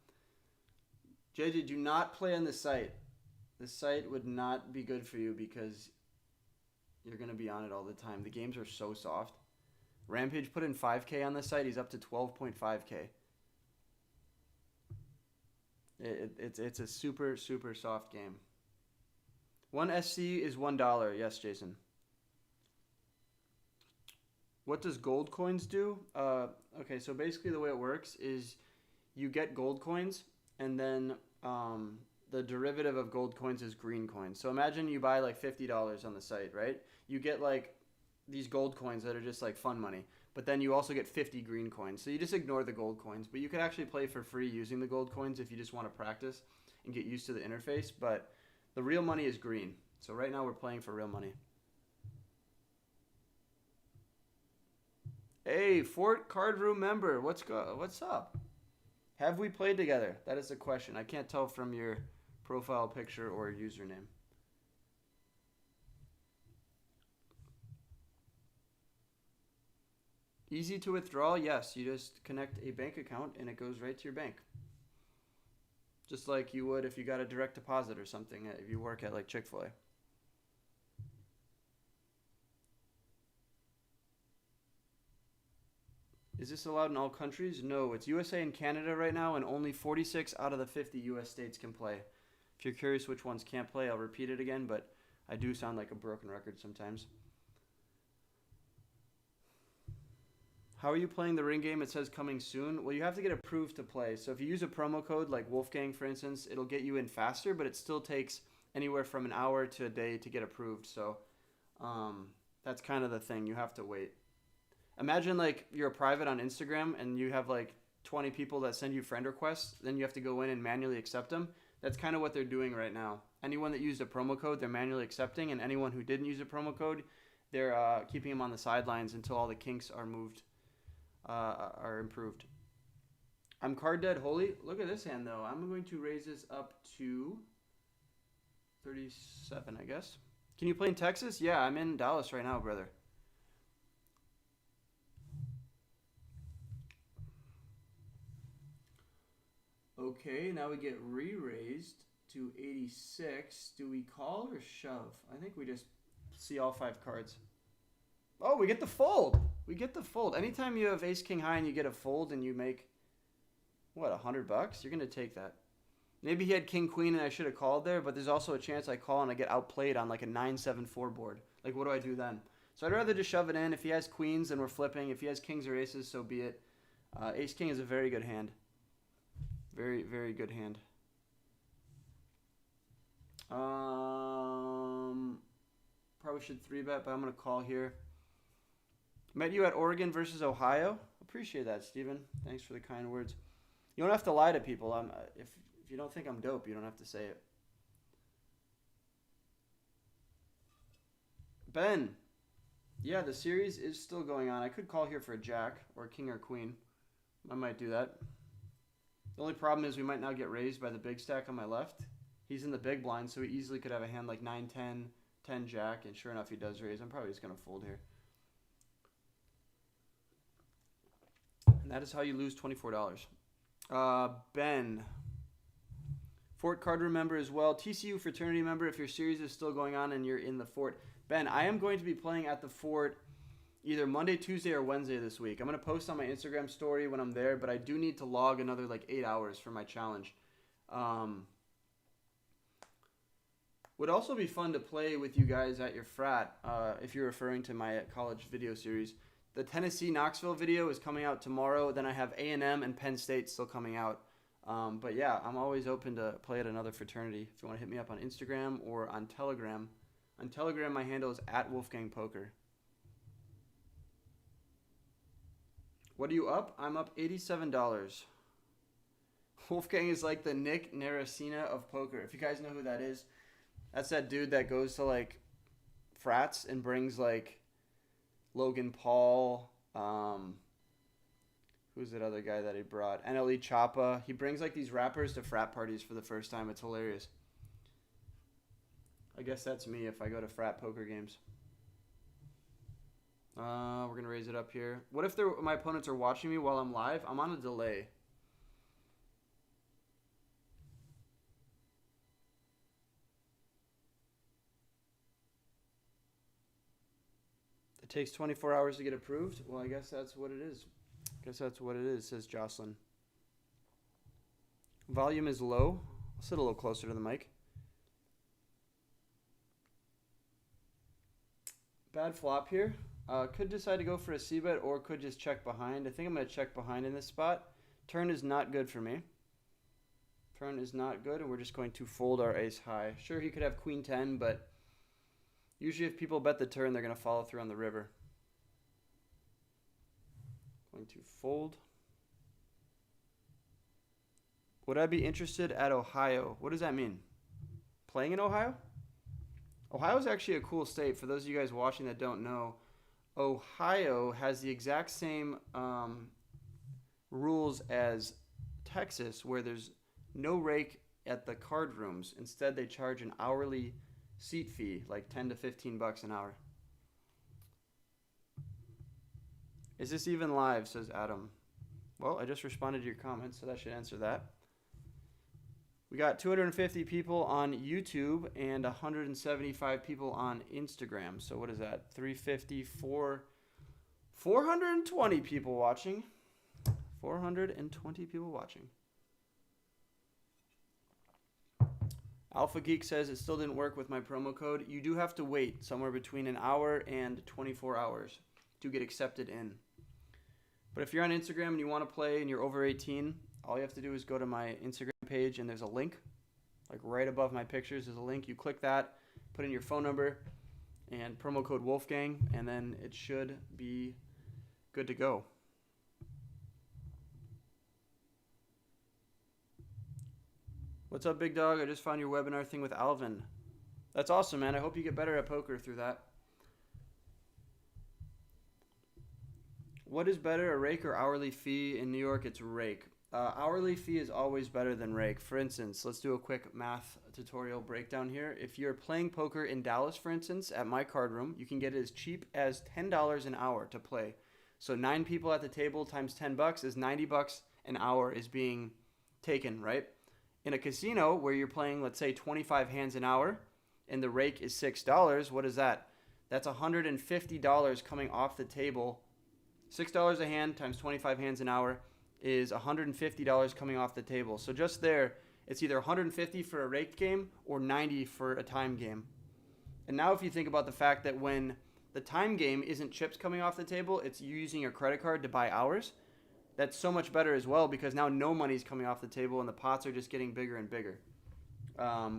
JJ, do not play on this site. This site would not be good for you because you're going to be on it all the time. The games are so soft. Rampage put in 5K on this site. He's up to 12.5K. It's a super, super soft game. 1 SC is $1. Yes, Jason. What does gold coins do? Okay, so basically the way it works is you get gold coins, and then the derivative of gold coins is green coins. So imagine you buy like $50 on the site, right? You get like these gold coins that are just like fun money, but then you also get 50 green coins. So you just ignore the gold coins, but you can actually play for free using the gold coins if you just want to practice and get used to the interface. But the real money is green. So right now we're playing for real money. Hey, Fort Card Room member, what's up? Have we played together? That is the question. I can't tell from your profile picture or username. Easy to withdraw? Yes, you just connect a bank account and it goes right to your bank. Just like you would if you got a direct deposit or something if you work at like Chick-fil-A. Is this allowed in all countries? No, it's USA and Canada right now, and only 46 out of the 50 US states can play. If you're curious which ones can't play, I'll repeat it again, but I do sound like a broken record sometimes. How are you playing the ring game? It says coming soon. Well, you have to get approved to play. So if you use a promo code like Wolfgang, for instance, it'll get you in faster, but it still takes anywhere from an hour to a day to get approved. So that's kind of the thing. You have to wait. Imagine like you're a private on Instagram and you have like 20 people that send you friend requests. Then you have to go in and manually accept them. That's kind of what they're doing right now. Anyone that used a promo code, they're manually accepting. And anyone who didn't use a promo code, they're keeping them on the sidelines until all the kinks are moved, are improved. I'm card dead holy. Look at this hand though. I'm going to raise this up to 37, I guess. Can you play in Texas? Yeah, I'm in Dallas right now, brother. Okay, now we get re-raised to 86. Do we call or shove? I think we just see all 5 cards. Oh, we get the fold. We get the fold. Anytime you have ace king high and you get a fold and you make, what, $100? You're going to take that. Maybe he had king queen and I should have called there, but there's also a chance I call and I get outplayed on like a 9-7-4 board. Like, what do I do then? So I'd rather just shove it in. If he has queens, then we're flipping. If he has kings or aces, so be it. Ace king is a very good hand. Very, very good hand. Probably should 3-bet, but I'm going to call here. Met you at Oregon versus Ohio. Appreciate that, Steven. Thanks for the kind words. You don't have to lie to people. If you don't think I'm dope, you don't have to say it. Ben. Yeah, the series is still going on. I could call here for a jack or a king or queen. I might do that. The only problem is we might now get raised by the big stack on my left. He's in the big blind, so he easily could have a hand like 9-10, 10 jack, and sure enough he does raise. I'm probably just going to fold here. And that is how you lose $24. Ben. Fort Card Room member as well. TCU fraternity member if your series is still going on and you're in the fort. Ben, I am going to be playing at the fort either Monday, Tuesday, or Wednesday this week. I'm going to post on my Instagram story when I'm there, but I do need to log another like 8 hours for my challenge. Would also be fun to play with you guys at your frat, if you're referring to my college video series. The Tennessee Knoxville video is coming out tomorrow. Then I have A&M and Penn State still coming out. But yeah, I'm always open to play at another fraternity. If you want to hit me up on Instagram or on Telegram. On Telegram, my handle is @WolfgangPoker. What are you up? I'm up $87. Wolfgang is like the Nick Naracina of poker. If you guys know who that is, that's that dude that goes to like frats and brings like Logan Paul. Who's that other guy that he brought? NLE Choppa. He brings like these rappers to frat parties for the first time. It's hilarious. I guess that's me if I go to frat poker games. We're going to raise it up here. What if my opponents are watching me while I'm live? I'm on a delay. It takes 24 hours to get approved? Well, I guess that's what it is. Says Jocelyn. Volume is low. I'll sit a little closer to the mic. Bad flop here. Could decide to go for a c-bet or could just check behind. I think I'm going to check behind in this spot. Turn is not good for me. Turn is not good, and we're just going to fold our ace high. Sure, he could have queen 10, but usually if people bet the turn, they're going to follow through on the river. Going to fold. Would I be interested at Ohio? What does that mean? Playing in Ohio? Ohio is actually a cool state. For those of you guys watching that don't know, Ohio has the exact same rules as Texas, where there's no rake at the card rooms. Instead, they charge an hourly seat fee, like 10 to 15 bucks an hour. Is this even live, says Adam. Well, I just responded to your comment, so that should answer that. We got 250 people on YouTube and 175 people on Instagram. So what is that? 354, 420 people watching. 420 people watching. Alpha Geek says it still didn't work with my promo code. You do have to wait somewhere between an hour and 24 hours to get accepted in. But if you're on Instagram and you want to play and you're over 18, all you have to do is go to my Instagram page and there's a link. Like right above my pictures, there's a link. You click that, put in your phone number and promo code Wolfgang, and then it should be good to go. What's up, big dog? I just found your webinar thing with Alvin. That's awesome, man. I hope you get better at poker through that. What is better, a rake or hourly fee? In New York, it's rake. Hourly fee is always better than rake. For instance, let's do a quick math tutorial breakdown here. If you're playing poker in Dallas, for instance, at my card room, you can get it as cheap as $10 an hour to play. So 9 people at the table times 10 bucks is 90 bucks an hour is being taken, right? In a casino where you're playing, let's say, 25 hands an hour and the rake is $6, what is that? That's $150 coming off the table. $6 a hand times 25 hands an hour is $150 coming off the table. So just there, it's either $150 for a raked game or $90 for a time game. And now if you think about the fact that when the time game isn't chips coming off the table, it's you using your credit card to buy hours, that's so much better as well because now no money's coming off the table and the pots are just getting bigger and bigger.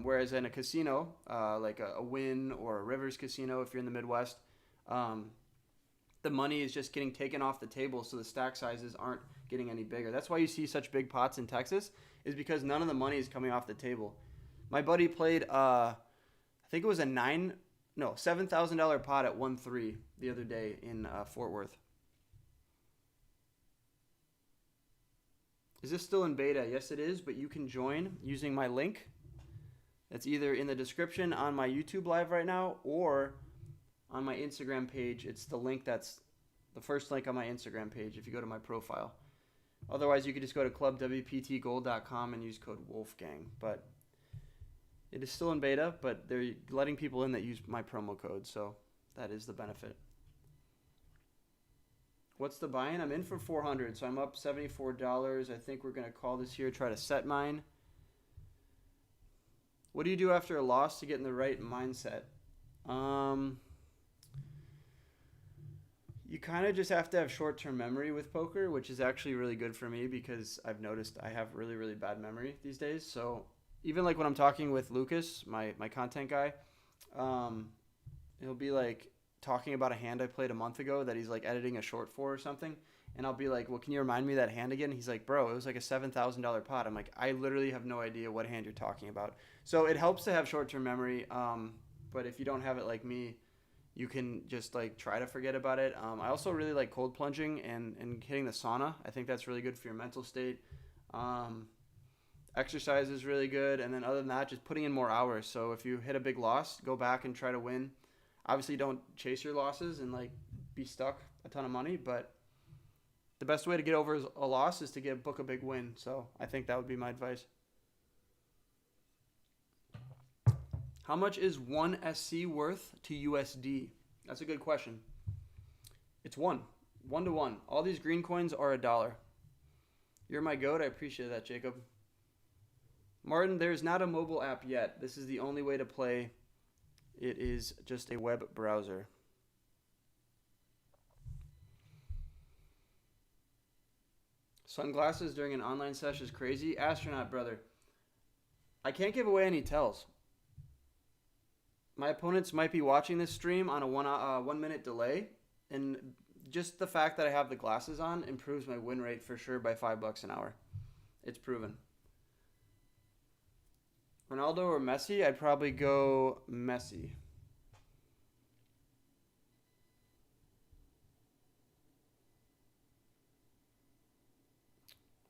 Whereas in a casino, like a Wynn or a Rivers casino, if you're in the Midwest, the money is just getting taken off the table, so the stack sizes aren't getting any bigger. That's why you see such big pots in Texas, is because none of the money is coming off the table. My buddy played, I think it was a $7,000 pot at 1-3 the other day in Fort Worth. Is this still in beta? Yes, it is, but you can join using my link. That's either in the description on my YouTube live right now or on my Instagram page. It's the link that's the first link on my Instagram page if you go to my profile. Otherwise, you could just go to clubwptgold.com and use code Wolfgang. But it is still in beta, but they're letting people in that use my promo code, so that is the benefit. What's the buy-in? I'm in for 400, so I'm up $74. I think we're going to call this here, try to set mine. What do you do after a loss to get in the right mindset? You kind of just have to have short-term memory with poker, which is actually really good for me because I've noticed I have really, really bad memory these days. So even like when I'm talking with Lucas, my content guy, he'll be like talking about a hand I played a month ago that he's like editing a short for or something. And I'll be like, well, can you remind me of that hand again? He's like, bro, it was like a $7,000 pot. I'm like, I literally have no idea what hand you're talking about. So it helps to have short-term memory. But if you don't have it like me, you can just like try to forget about it. I also really like cold plunging and hitting the sauna. I think that's really good for your mental state. Exercise is really good, and then other than that, just putting in more hours. So if you hit a big loss, go back and try to win. Obviously, don't chase your losses and like be stuck a ton of money, but the best way to get over a loss is to book a big win. So I think that would be my advice. How much is one SC worth to USD? That's a good question. It's 1 to 1. All these green coins are $1. You're my goat. I appreciate that, Jacob. Martin, there's not a mobile app yet. This is the only way to play. It is just a web browser. Sunglasses during an online session is crazy. Astronaut, brother. I can't give away any tells. My opponents might be watching this stream on a 1 minute delay, and just the fact that I have the glasses on improves my win rate for sure by $5 an hour. It's proven. Ronaldo or Messi? I'd probably go Messi.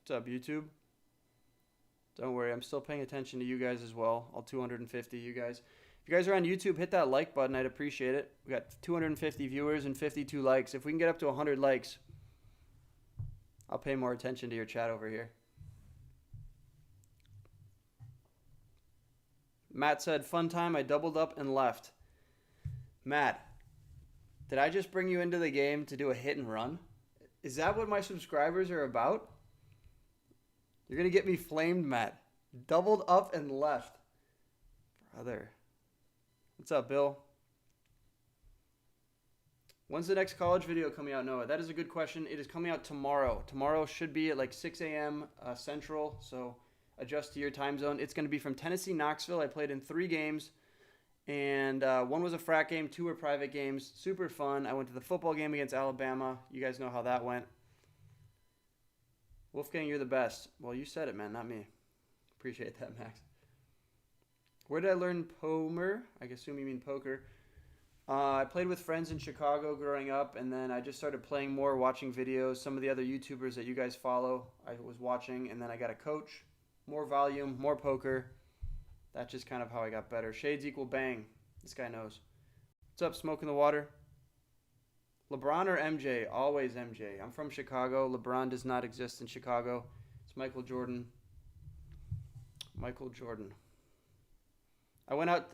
What's up, YouTube? Don't worry, I'm still paying attention to you guys as well. All 250 you guys. If you guys are on YouTube, hit that like button. I'd appreciate it. We got 250 viewers and 52 likes. If we can get up to 100 likes, I'll pay more attention to your chat over here. Matt said, fun time. I doubled up and left. Matt, did I just bring you into the game to do a hit and run? Is that what my subscribers are about? You're going to get me flamed, Matt. Doubled up and left. Brother. What's up, Bill? When's the next college video coming out, Noah? That is a good question. It is coming out tomorrow. Tomorrow should be at like 6 a.m. Central, so adjust to your time zone. It's going to be from Tennessee, Knoxville. I played in 3 games, and 1 was a frat game, 2 were private games. Super fun. I went to the football game against Alabama. You guys know how that went. Wolfgang, you're the best. Well, you said it, man, not me. Appreciate that, Max. Where did I learn Pomer? I assume you mean poker. I played with friends in Chicago growing up, and then I just started playing more, watching videos. Some of the other YouTubers that you guys follow, I was watching, and then I got a coach. More volume, more poker. That's just kind of how I got better. Shades equal bang. This guy knows. What's up, Smoke in the Water? LeBron or MJ? Always MJ. I'm from Chicago. LeBron does not exist in Chicago. It's Michael Jordan. Michael Jordan. I went out,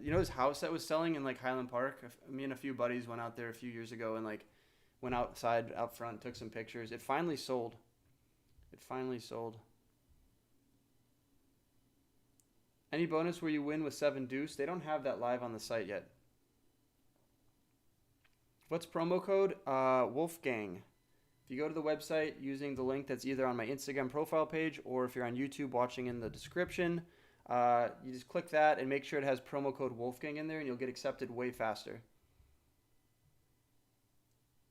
you know his house that was selling in like Highland Park? Me and a few buddies went out there a few years ago and like went outside, out front, took some pictures. It finally sold. It finally sold. Any bonus where you win with 7 deuce? They don't have that live on the site yet. What's promo code? Wolfgang. If you go to the website using the link that's either on my Instagram profile page or if you're on YouTube watching in the description, you just click that and make sure it has promo code Wolfgang in there and you'll get accepted way faster.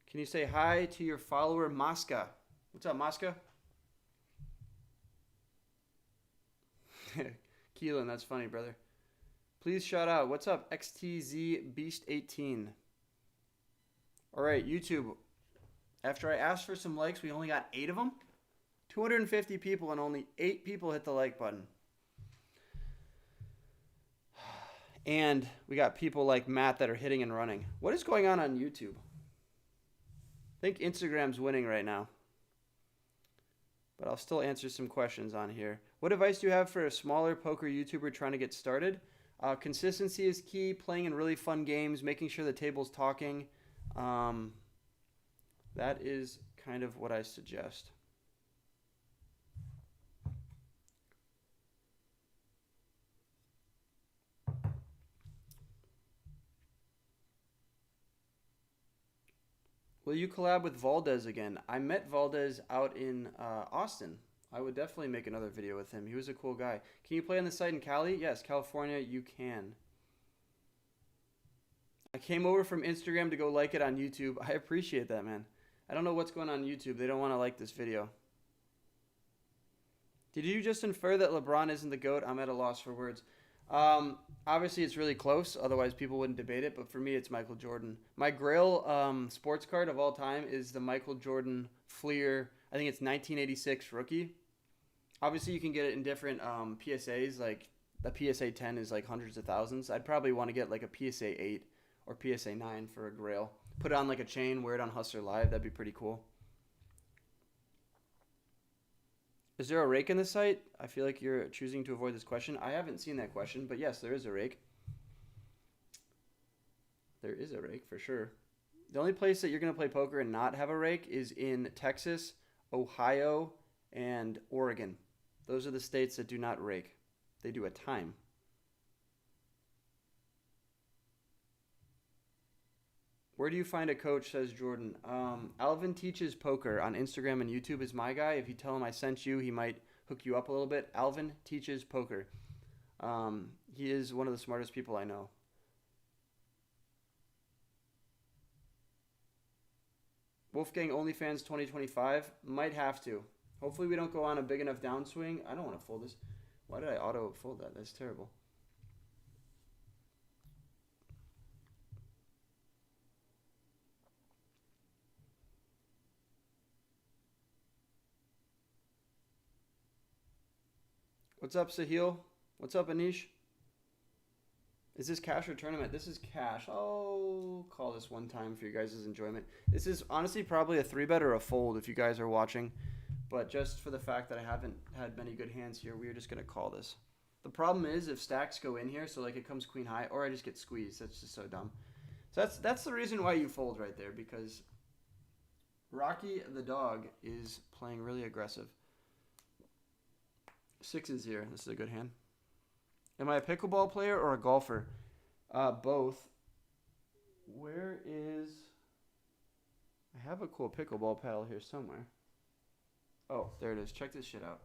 Can you say hi to your follower, Maska? What's up, Maska? Keelan, that's funny, brother. Please shout out. What's up, XTZ Beast 18? All right, YouTube. After I asked for some likes, we only got 8 of them. 250 people and only 8 people hit the like button. And we got people like Matt that are hitting and running. What is going on YouTube? I think Instagram's winning right now. But I'll still answer some questions on here. What advice do you have for a smaller poker YouTuber trying to get started? Consistency is key. Playing in really fun games. Making sure the table's talking. That is kind of what I suggest. Will you collab with Valdez again? I met Valdez out in Austin. I would definitely make another video with him. He was a cool guy. Can you play on the site in Cali? Yes, California, you can. I came over from Instagram to go like it on YouTube. I appreciate that, man. I don't know what's going on YouTube. They don't want to like this video. Did you just infer that LeBron isn't the GOAT? I'm at a loss for words. Obviously, it's really close. Otherwise, people wouldn't debate it. But for me, it's Michael Jordan. My Grail sports card of all time is the Michael Jordan Fleer. I think it's 1986 rookie. Obviously, you can get it in different PSAs. Like the PSA 10 is like hundreds of thousands. I'd probably want to get like a PSA 8 or PSA 9 for a Grail. Put it on like a chain, wear it on Hustler Live. That'd be pretty cool. Is there a rake in the site? I feel like you're choosing to avoid this question. I haven't seen that question, but yes, there is a rake. There is a rake for sure. The only place that you're going to play poker and not have a rake is in Texas, Ohio, and Oregon. Those are the states that do not rake. They do a time. Where do you find a coach, says Jordan? Alvin Teaches Poker on Instagram and YouTube is my guy. If you tell him I sent you, he might hook you up a little bit. Alvin Teaches Poker. He is one of the smartest people I know. Wolfgang OnlyFans 2025. Might have to. Hopefully we don't go on a big enough downswing. I don't want to fold this. Why did I auto fold that? That's terrible. What's up, Sahil? What's up, Anish? Is this cash or tournament? This is cash. I'll call this one time for you guys' enjoyment. This is honestly probably a 3-bet or a fold if you guys are watching. But just for the fact that I haven't had many good hands here, we are just going to call this. The problem is if stacks go in here, so like it comes queen high, or I just get squeezed. That's just so dumb. So that's the reason why you fold right there, because Rocky the dog is playing really aggressive. 6 is here. This is a good hand. Am I a pickleball player or a golfer? Both. Where is... I have a cool pickleball paddle here somewhere. Oh, there it is. Check this shit out.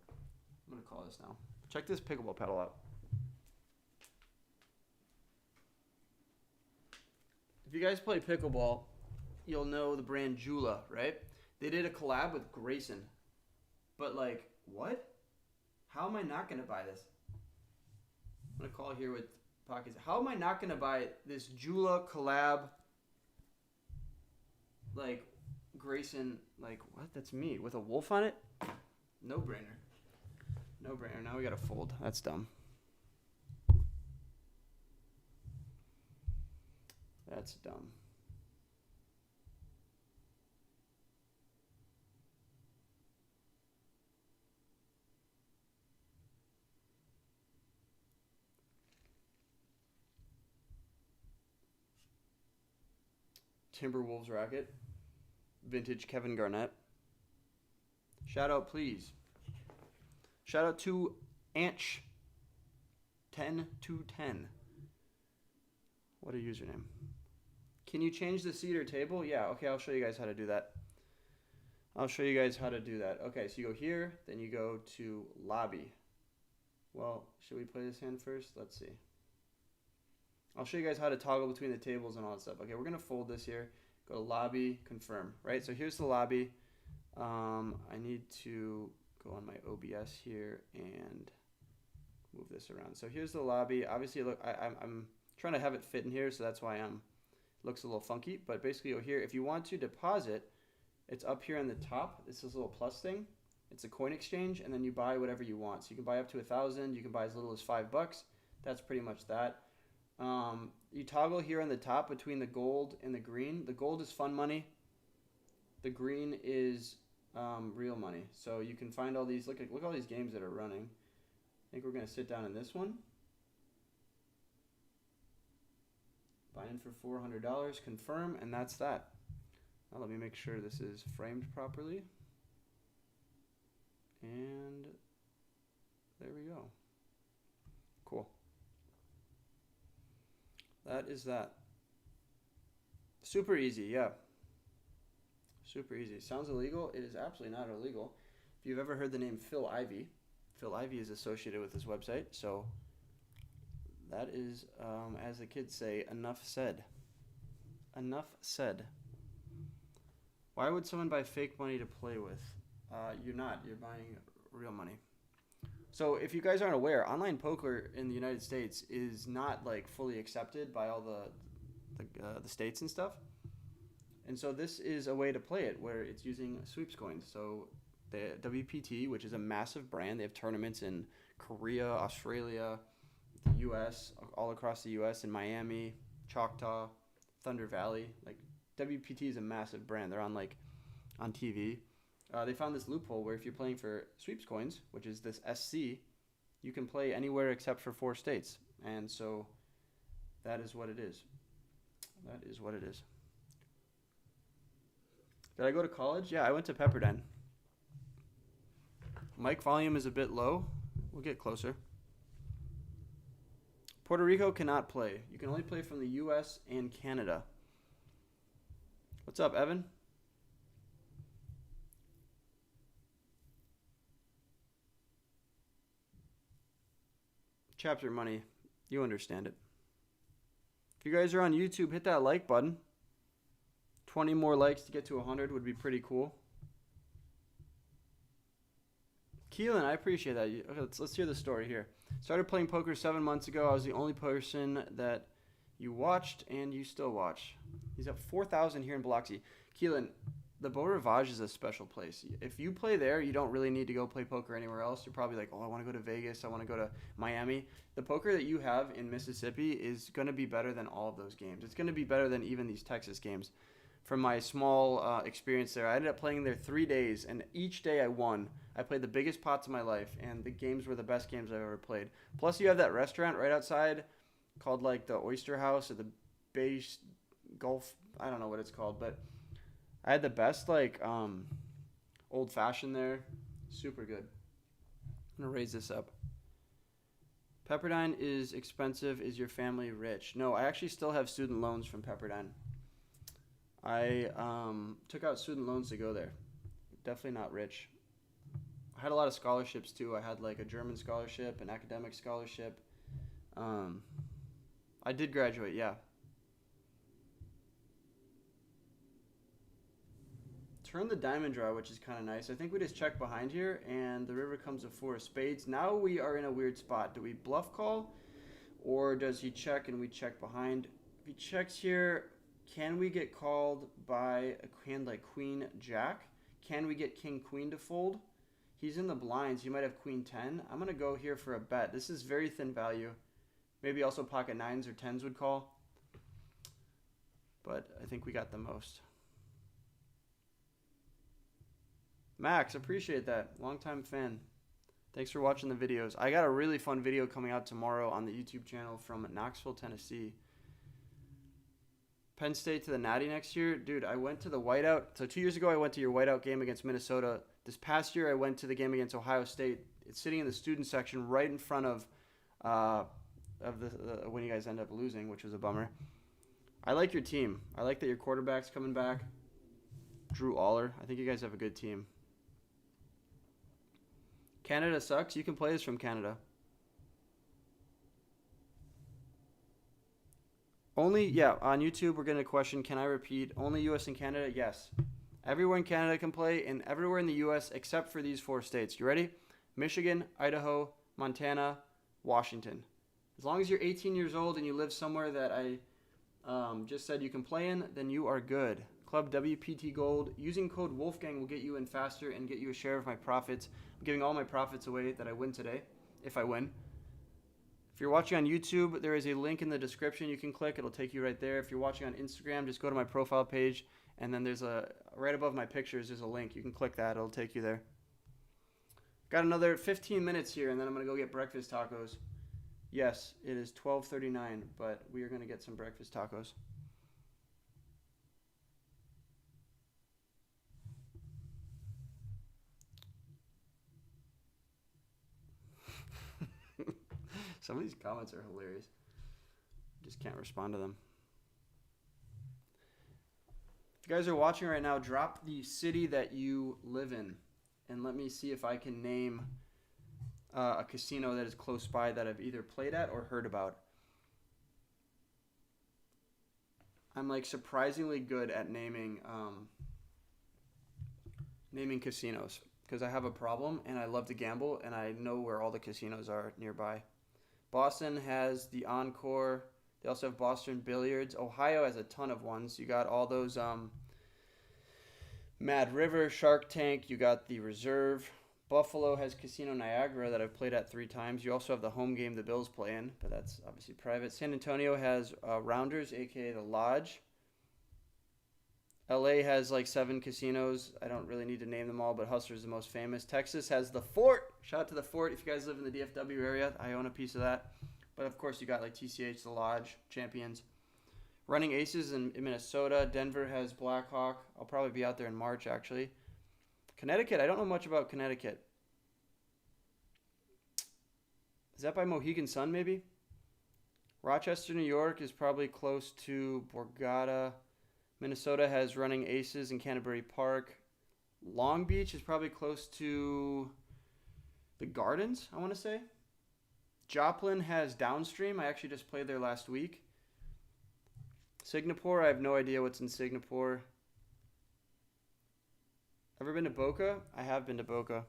I'm going to call this now. Check this pickleball paddle out. If you guys play pickleball, you'll know the brand Jula, right? They did a collab with Grayson. But like, what? How am I not going to buy this? I'm going to call here with pockets. How am I not going to buy this Jula collab? Like, Grayson, like, what? That's me with a wolf on it? No brainer. No brainer. Now we got to fold. That's dumb. That's dumb. Timberwolves racket. Vintage Kevin Garnett. Shout out, please. Shout out to Anch 10-10. What a username. Can you change the seat or table? Yeah, okay, I'll show you guys how to do that. Okay, so you go here, then you go to lobby. Well, should we play this hand first? Let's see. I'll show you guys how to toggle between the tables and all that stuff. Okay, we're going to fold this here. Go to lobby, confirm, right? So here's the lobby. I need to go on my OBS here and move this around. So here's the lobby. Obviously, look, I'm trying to have it fit in here, so that's why it looks a little funky. But basically, go here. If you want to deposit, it's up here on the top. It's this little plus thing. It's a coin exchange, and then you buy whatever you want. So you can buy up to 1,000. You can buy as little as $5. That's pretty much that. You toggle here on the top between the gold and the green. The gold is fun money. The green is real money. So you can find all these. Look at all these games that are running. I think we're gonna sit down in this one. Buy in for $400. Confirm, and that's that. Now let me make sure this is framed properly. And there we go. Cool. That is that. Super easy, yeah. Super easy. Sounds illegal. It is absolutely not illegal. If you've ever heard the name Phil Ivey, Phil Ivey is associated with this website. So that is, as the kids say, enough said. Enough said. Why would someone buy fake money to play with? You're not. You're buying real money. So if you guys aren't aware, online poker in the United States is not like fully accepted by all the states and stuff. And so this is a way to play it where it's using sweeps coins. So the WPT, which is a massive brand, they have tournaments in Korea, Australia, the U.S., all across the U.S., in Miami, Choctaw, Thunder Valley. Like WPT is a massive brand. They're on TV. They found this loophole where if you're playing for sweeps coins, which is this SC, you can play anywhere except for 4 states. And so that is what it is. That is what it is. Did I go to college? Yeah, I went to Pepperdine. Mic volume is a bit low. We'll get closer. Puerto Rico cannot play. You can only play from the U.S. and Canada. What's up, Evan? Chapter money. You understand it. If you guys are on YouTube, hit that like button. 20 more likes to get to 100 would be pretty cool. Keelan, I appreciate that. Okay, let's hear the story here. Started playing poker 7 months ago. I was the only person that you watched, and you still watch. He's at 4,000 here in Biloxi. Keelan, the Beau Rivage is a special place. If you play there, you don't really need to go play poker anywhere else. You're probably like, oh, I want to go to Vegas. I want to go to Miami. The poker that you have in Mississippi is going to be better than all of those games. It's going to be better than even these Texas games. From my small experience there, I ended up playing there 3 days, and each day I won. I played the biggest pots of my life, and the games were the best games I've ever played. Plus, you have that restaurant right outside called like the Oyster House or the Bay Gulf. I don't know what it's called, but I had the best like old fashioned there. Super good. I'm gonna raise this up. Pepperdine is expensive. Is your family rich? No, I actually still have student loans from Pepperdine. I took out student loans to go there. Definitely not rich. I had a lot of scholarships too. I had like a German scholarship, an academic scholarship. I did graduate, yeah. Turn the diamond draw, which is kind of nice. I think we just check behind here, and the river comes with 4 of spades. Now we are in a weird spot. Do we bluff call, or does he check and we check behind? If he checks here, can we get called by a hand like queen jack? Can we get king queen to fold? He's in the blinds. He might have queen 10. I'm going to go here for a bet. This is very thin value. Maybe also pocket 9s or 10s would call. But I think we got the most. Max, appreciate that. Longtime fan. Thanks for watching the videos. I got a really fun video coming out tomorrow on the YouTube channel from Knoxville, Tennessee. Penn State to the Natty next year. Dude, I went to the whiteout. So 2 years ago, I went to your whiteout game against Minnesota. This past year, I went to the game against Ohio State. It's sitting in the student section right in front of the when you guys end up losing, which was a bummer. I like your team. I like that your quarterback's coming back. Drew Aller. I think you guys have a good team. Canada sucks. You can play this from Canada. Only, yeah, on YouTube, we're getting a question. Can I repeat? Only U.S. and Canada? Yes. Everywhere in Canada can play, and everywhere in the U.S. except for these 4 states. You ready? Michigan, Idaho, Montana, Washington. As long as you're 18 years old and you live somewhere that I just said you can play in, then you are good. Club WPT Gold. Using code Wolfgang will get you in faster and get you a share of my profits. I'm giving all my profits away that I win today, if I win. If you're watching on YouTube, there is a link in the description you can click. It'll take you right there. If you're watching on Instagram, just go to my profile page, and then there's right above my pictures, there's a link. You can click that. It'll take you there. Got another 15 minutes here, and then I'm going to go get breakfast tacos. Yes, it is 12:39, but we are going to get some breakfast tacos. Some of these comments are hilarious. Just can't respond to them. If you guys are watching right now, drop the city that you live in, and let me see if I can name a casino that is close by that I've either played at or heard about. I'm like surprisingly good at naming casinos. because I have a problem and I love to gamble and I know where all the casinos are nearby. Boston has the Encore. They also have Boston Billiards. Ohio has a ton of ones. You got all those Mad River, Shark Tank. You got the Reserve. Buffalo has Casino Niagara that I've played at 3 times. You also have the home game the Bills play in, but that's obviously private. San Antonio has Rounders, aka the Lodge. LA has like 7 casinos. I don't really need to name them all, but Hustler's the most famous. Texas has the Fort. Shout out to the Fort if you guys live in the DFW area. I own a piece of that. But of course, you got like TCH, the Lodge, Champions. Running Aces in Minnesota. Denver has Blackhawk. I'll probably be out there in March, actually. Connecticut, I don't know much about Connecticut. Is that by Mohegan Sun, maybe? Rochester, New York is probably close to Borgata. Minnesota has Running Aces in Canterbury Park. Long Beach is probably close to the Gardens, I want to say. Joplin has Downstream. I actually just played there last week. Singapore, I have no idea what's in Singapore. Ever been to Boca? I have been to Boca.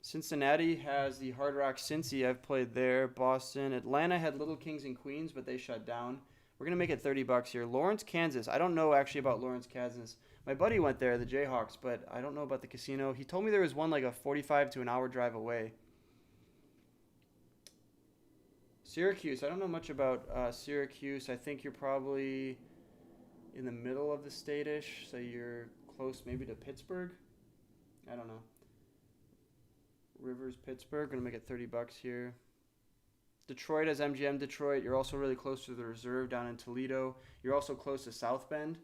Cincinnati has the Hard Rock Cincy. I've played there. Boston. Atlanta had Little Kings and Queens, but they shut down. We're going to make it $30 here. Lawrence, Kansas. I don't know actually about Lawrence, Kansas. My buddy went there, the Jayhawks, but I don't know about the casino. He told me there was one like a 45 to an hour drive away. Syracuse. I don't know much about Syracuse. I think you're probably in the middle of the state-ish, so you're close maybe to Pittsburgh. I don't know. Rivers, Pittsburgh. Going to make it $30 here. Detroit has MGM Detroit. You're also really close to the Reserve down in Toledo. You're also close to South Bend.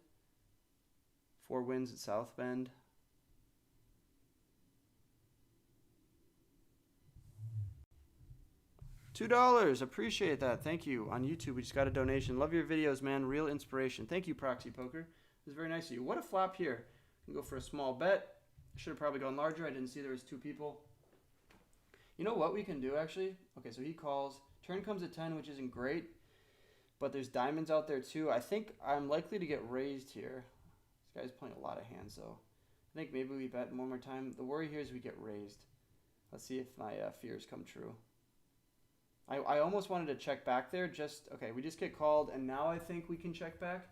4 wins at South Bend. $2. Appreciate that. Thank you. On YouTube, we just got a donation. Love your videos, man. Real inspiration. Thank you, Proxy Poker. It was very nice of you. What a flop here. You can go for a small bet. I should have probably gone larger. I didn't see there was 2 people. You know what we can do, actually? Okay, so he calls. Turn comes at 10, which isn't great. But there's diamonds out there, too. I think I'm likely to get raised here. This guy's playing a lot of hands, though. I think maybe we bet one more time. The worry here is we get raised. Let's see if my fears come true. I almost wanted to check back there. Okay, we just get called, and now I think we can check back.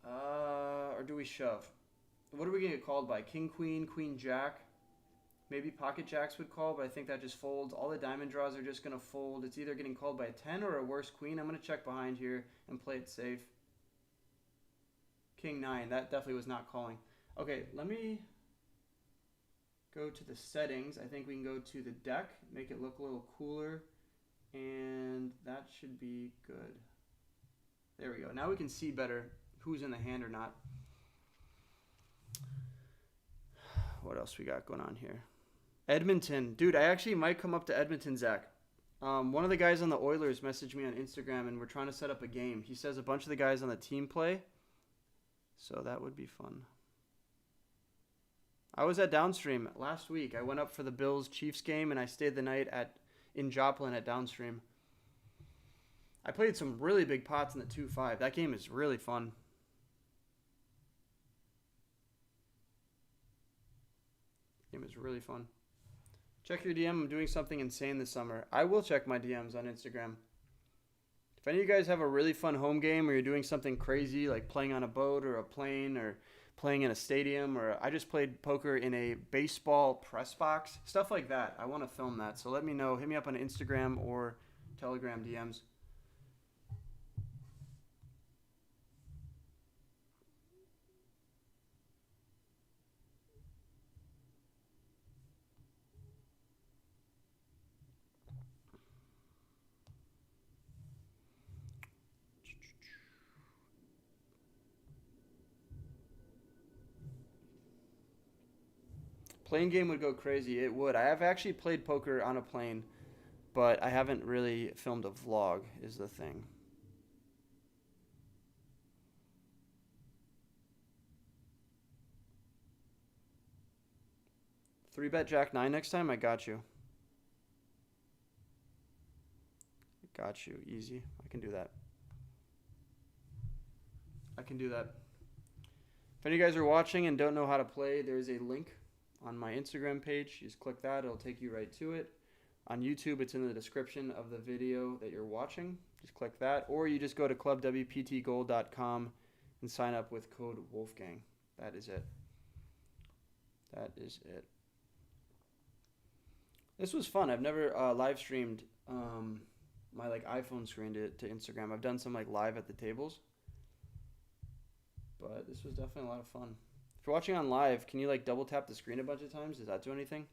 Or do we shove? What are we going to get called by? King, Queen, Queen, Jack? Maybe Pocket Jacks would call, but I think that just folds. All the diamond draws are just going to fold. It's either getting called by a 10 or a worse queen. I'm going to check behind here and play it safe. King 9. That definitely was not calling. Okay, let me go to the settings. I think we can go to the deck, make it look a little cooler, and that should be good. There we go. Now we can see better who's in the hand or not. What else we got going on here? Edmonton. Dude, I actually might come up to Edmonton, Zach. One of the guys on the Oilers messaged me on Instagram, and we're trying to set up a game. He says a bunch of the guys on the team play, so that would be fun. I was at Downstream last week. I went up for the Bills-Chiefs game, and I stayed the night in Joplin at Downstream. I played some really big pots in the 2-5. That game is really fun. Game is really fun. Check your DM. I'm doing something insane this summer. I will check my DMs on Instagram. If any of you guys have a really fun home game or you're doing something crazy like playing on a boat or a plane or playing in a stadium, or I just played poker in a baseball press box, stuff like that. I want to film that. So let me know. Hit me up on Instagram or Telegram DMs. Plane game would go crazy. It would. I have actually played poker on a plane, but I haven't really filmed a vlog is the thing. Three bet Jack 9 next time? I got you. Got you. Easy. I can do that. I can do that. If any of you guys are watching and don't know how to play, there's a link on my Instagram page. You just click that. It'll take you right to it. On YouTube, it's in the description of the video that you're watching. Just click that. Or you just go to clubwptgold.com and sign up with code Wolfgang. That is it. That is it. This was fun. I've never live streamed my like iPhone screen to Instagram. I've done some like live at the tables, but this was definitely a lot of fun. If you're watching on live, can you like double tap the screen a bunch of times? Does that do anything?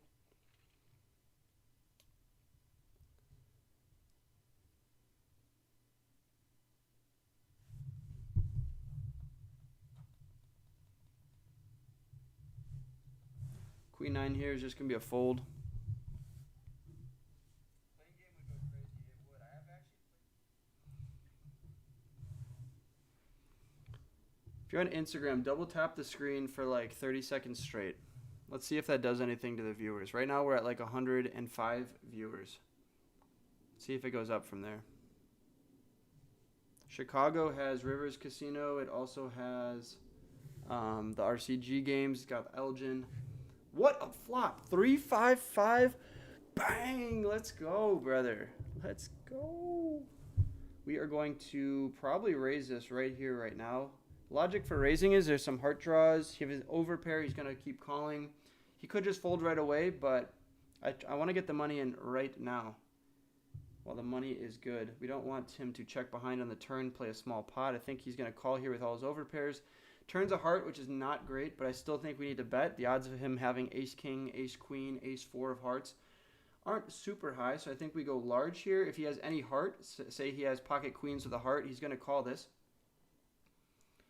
Queen 9 here is just going to be a fold. If you're on Instagram, double tap the screen for like 30 seconds straight. Let's see if that does anything to the viewers. Right now we're at like 105 viewers. See if it goes up from there. Chicago has Rivers Casino. It also has the RCG games. It's got Elgin. What a flop. 355. Bang. Let's go, brother. Let's go. We are going to probably raise this right here, right now. Logic for raising is there's some heart draws. He has overpair. He's going to keep calling. He could just fold right away, but I want to get the money in right now while the money is good. We don't want him to check behind on the turn, play a small pot. I think he's going to call here with all his overpairs. Turns a heart, which is not great, but I still think we need to bet. The odds of him having ace-king, ace-queen, ace-4 of hearts aren't super high, so I think we go large here. If he has any heart, say he has pocket queens with a heart, he's going to call this.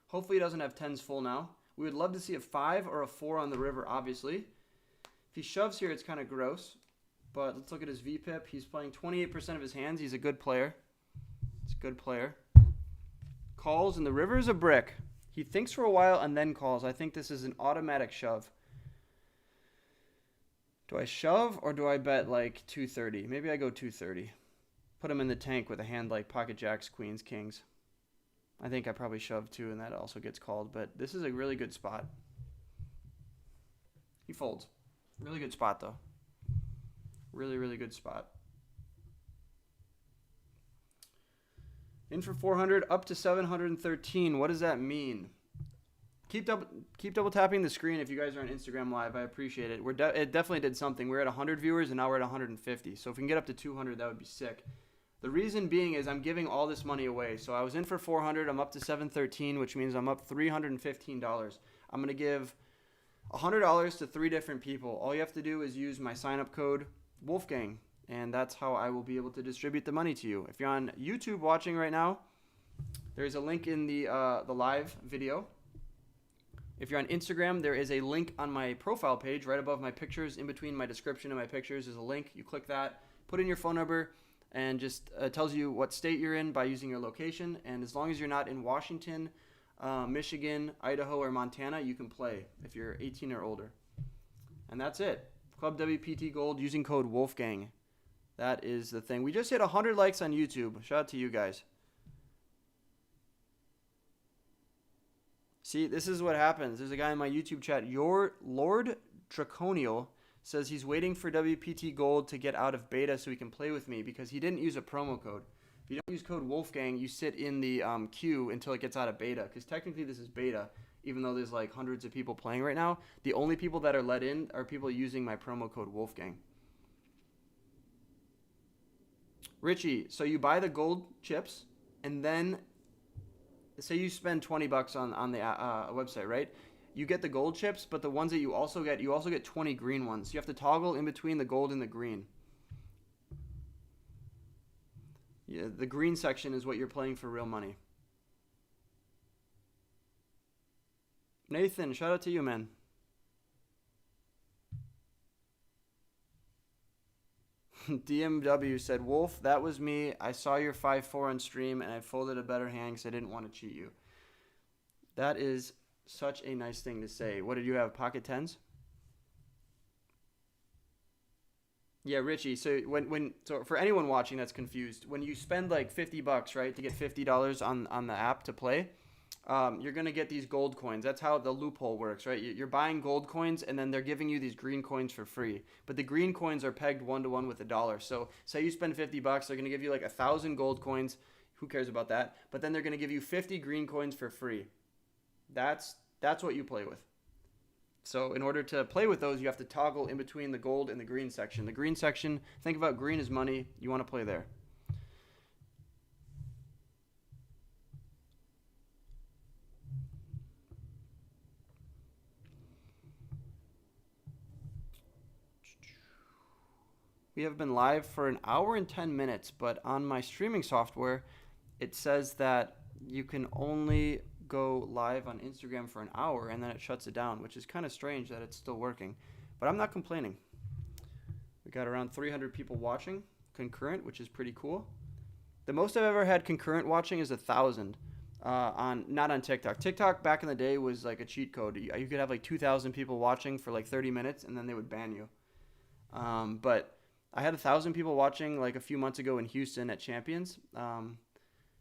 Hopefully he doesn't have tens full now. We would love to see a 5 or a 4 on the river, obviously. If he shoves here, it's kind of gross, but let's look at his VPIP. He's playing 28% of his hands. He's a good player. He's a good player. Calls, and the river is a brick. He thinks for a while and then calls. I think this is an automatic shove. Do I shove or do I bet like 230? Maybe I go 230. Put him in the tank with a hand like pocket jacks, queens, kings. I think I probably shove too, and that also gets called. But this is a really good spot. He folds. Really good spot, though. Really, really good spot. In for 400, up to 713. What does that mean? Keep double tapping the screen if you guys are on Instagram Live. I appreciate it. It definitely did something. We're at 100 viewers, and now we're at 150. So if we can get up to 200, that would be sick. The reason being is I'm giving all this money away. So I was in for 400. I'm up to 713, which means I'm up $315. I'm going to give $100 to 3 different people. All you have to do is use my sign-up code, Wolfgang. And that's how I will be able to distribute the money to you. If you're on YouTube watching right now, there's a link in the live video. If you're on Instagram, there is a link on my profile page right above my pictures. In between my description and my pictures is a link. You click that, put in your phone number, and just tells you what state you're in by using your location. And as long as you're not in Washington, Michigan, Idaho, or Montana, you can play if you're 18 or older. And that's it. Club WPT Gold using code Wolfgang. That is the thing. We just hit 100 likes on YouTube. Shout out to you guys. See, this is what happens. There's a guy in my YouTube chat, your Lord Draconial, says he's waiting for WPT Gold to get out of beta so he can play with me because he didn't use a promo code. If you don't use code Wolfgang, you sit in the queue until it gets out of beta because technically this is beta, even though there's like hundreds of people playing right now. The only people that are let in are people using my promo code Wolfgang. Richie, so you buy the gold chips, and then say you spend $20 on the website, right? You get the gold chips, but the ones that you also get 20 green ones. You have to toggle in between the gold and the green. Yeah, the green section is what you're playing for real money. Nathan, shout out to you, man. DMW said, Wolf, that was me. I saw your 5-4 on stream, and I folded a better hand because I didn't want to cheat you. That is such a nice thing to say. What did you have, pocket tens? Yeah, Richie. So so for anyone watching that's confused, when you spend like $50, right, to get $50 on the app to play, you're going to get these gold coins. That's how the loophole works, right? You're buying gold coins, and then they're giving you these green coins for free. But the green coins are pegged 1-to-1 with $1. So say you spend $50, they're going to give you like 1,000 gold coins. Who cares about that? But then they're going to give you 50 green coins for free. That's what you play with. So in order to play with those, you have to toggle in between the gold and the green section. The green section, think about green as money. You want to play there. We have been live for an hour and 10 minutes, but on my streaming software, it says that you can only go live on Instagram for an hour and then it shuts it down, which is kind of strange that it's still working. But I'm not complaining. We got around 300 people watching concurrent, which is pretty cool. The most I've ever had concurrent watching is 1,000 not on TikTok. TikTok back in the day was like a cheat code. You could have like 2,000 people watching for like 30 minutes and then they would ban you. But I had 1,000 people watching like a few months ago in Houston at Champions.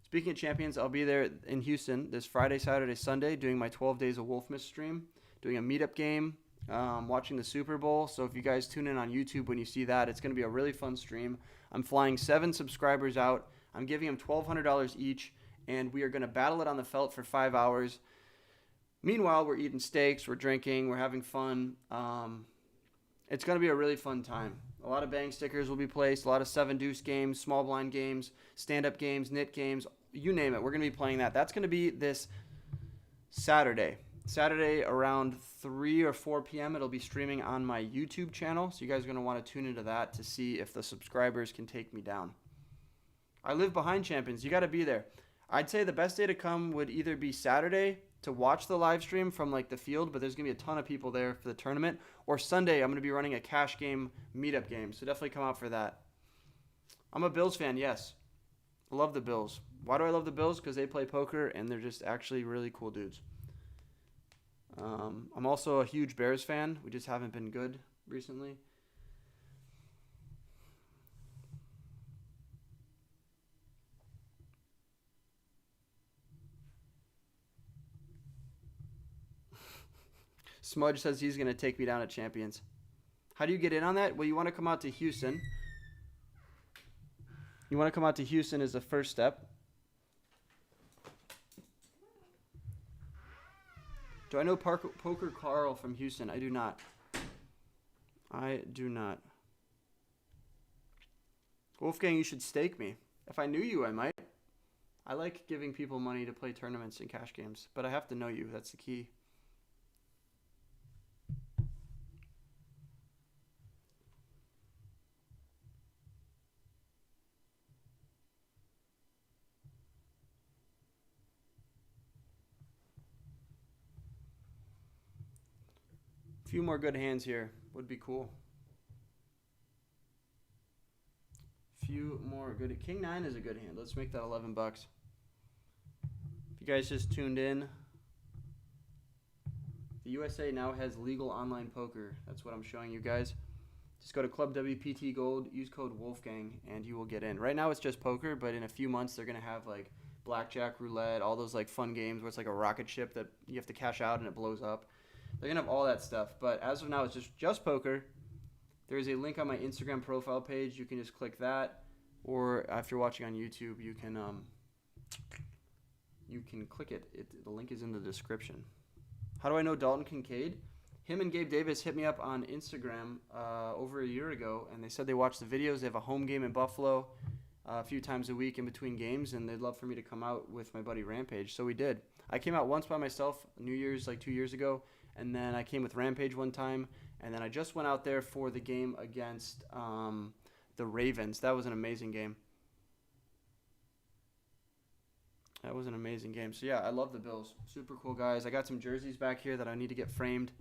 Speaking of Champions, I'll be there in Houston this Friday, Saturday, Sunday doing my 12 Days of Wolfmas stream, doing a meetup game, watching the Super Bowl. So if you guys tune in on YouTube when you see that, it's going to be a really fun stream. I'm flying 7 subscribers out. I'm giving them $1,200 each, and we are going to battle it on the felt for 5 hours. Meanwhile, we're eating steaks, we're drinking, we're having fun. It's going to be a really fun time. A lot of bang stickers will be placed, a lot of 7-deuce games, small blind games, stand-up games, knit games, you name it. We're going to be playing that. That's going to be this Saturday. Saturday around 3 or 4 p.m. It'll be streaming on my YouTube channel, so you guys are going to want to tune into that to see if the subscribers can take me down. I live behind Champions. You got to be there. I'd say the best day to come would either be Saturday to watch the live stream from like the field, but there's going to be a ton of people there for the tournament, or Sunday I'm going to be running a cash game meetup game, so definitely come out for that. I'm a Bills fan, yes. I love the Bills. Why do I love the Bills? Because they play poker and they're just actually really cool dudes. I'm also a huge Bears fan. We just haven't been good recently. Smudge says he's going to take me down at Champions. How do you get in on that? Well, you want to come out to Houston. You want to come out to Houston as the first step. Do I know Poker Carl from Houston? I do not. I do not. Wolfgang, you should stake me. If I knew you, I might. I like giving people money to play tournaments and cash games, but I have to know you. That's the key. A few more good hands here would be cool. Few more good. King 9 is a good hand. Let's make that $11. If you guys just tuned in, the USA now has legal online poker. That's what I'm showing you guys. Just go to Club WPT Gold, use code Wolfgang, and you will get in. Right now it's just poker, but in a few months they're going to have like blackjack, roulette, all those like fun games where it's like a rocket ship that you have to cash out and it blows up. They're going to have all that stuff, but as of now, it's just poker. There is a link on my Instagram profile page. You can just click that, or if you're watching on YouTube, you can click it. The link is in the description. How do I know Dalton Kincaid? Him and Gabe Davis hit me up on Instagram over a year ago, and they said they watched the videos. They have a home game in Buffalo a few times a week in between games, and they'd love for me to come out with my buddy Rampage. So we did. I came out once by myself, New Year's like 2 years ago, and then I came with Rampage one time, and then I just went out there for the game against the Ravens. That was an amazing game. That was an amazing game. So, yeah, I love the Bills. Super cool guys. I got some jerseys back here that I need to get framed.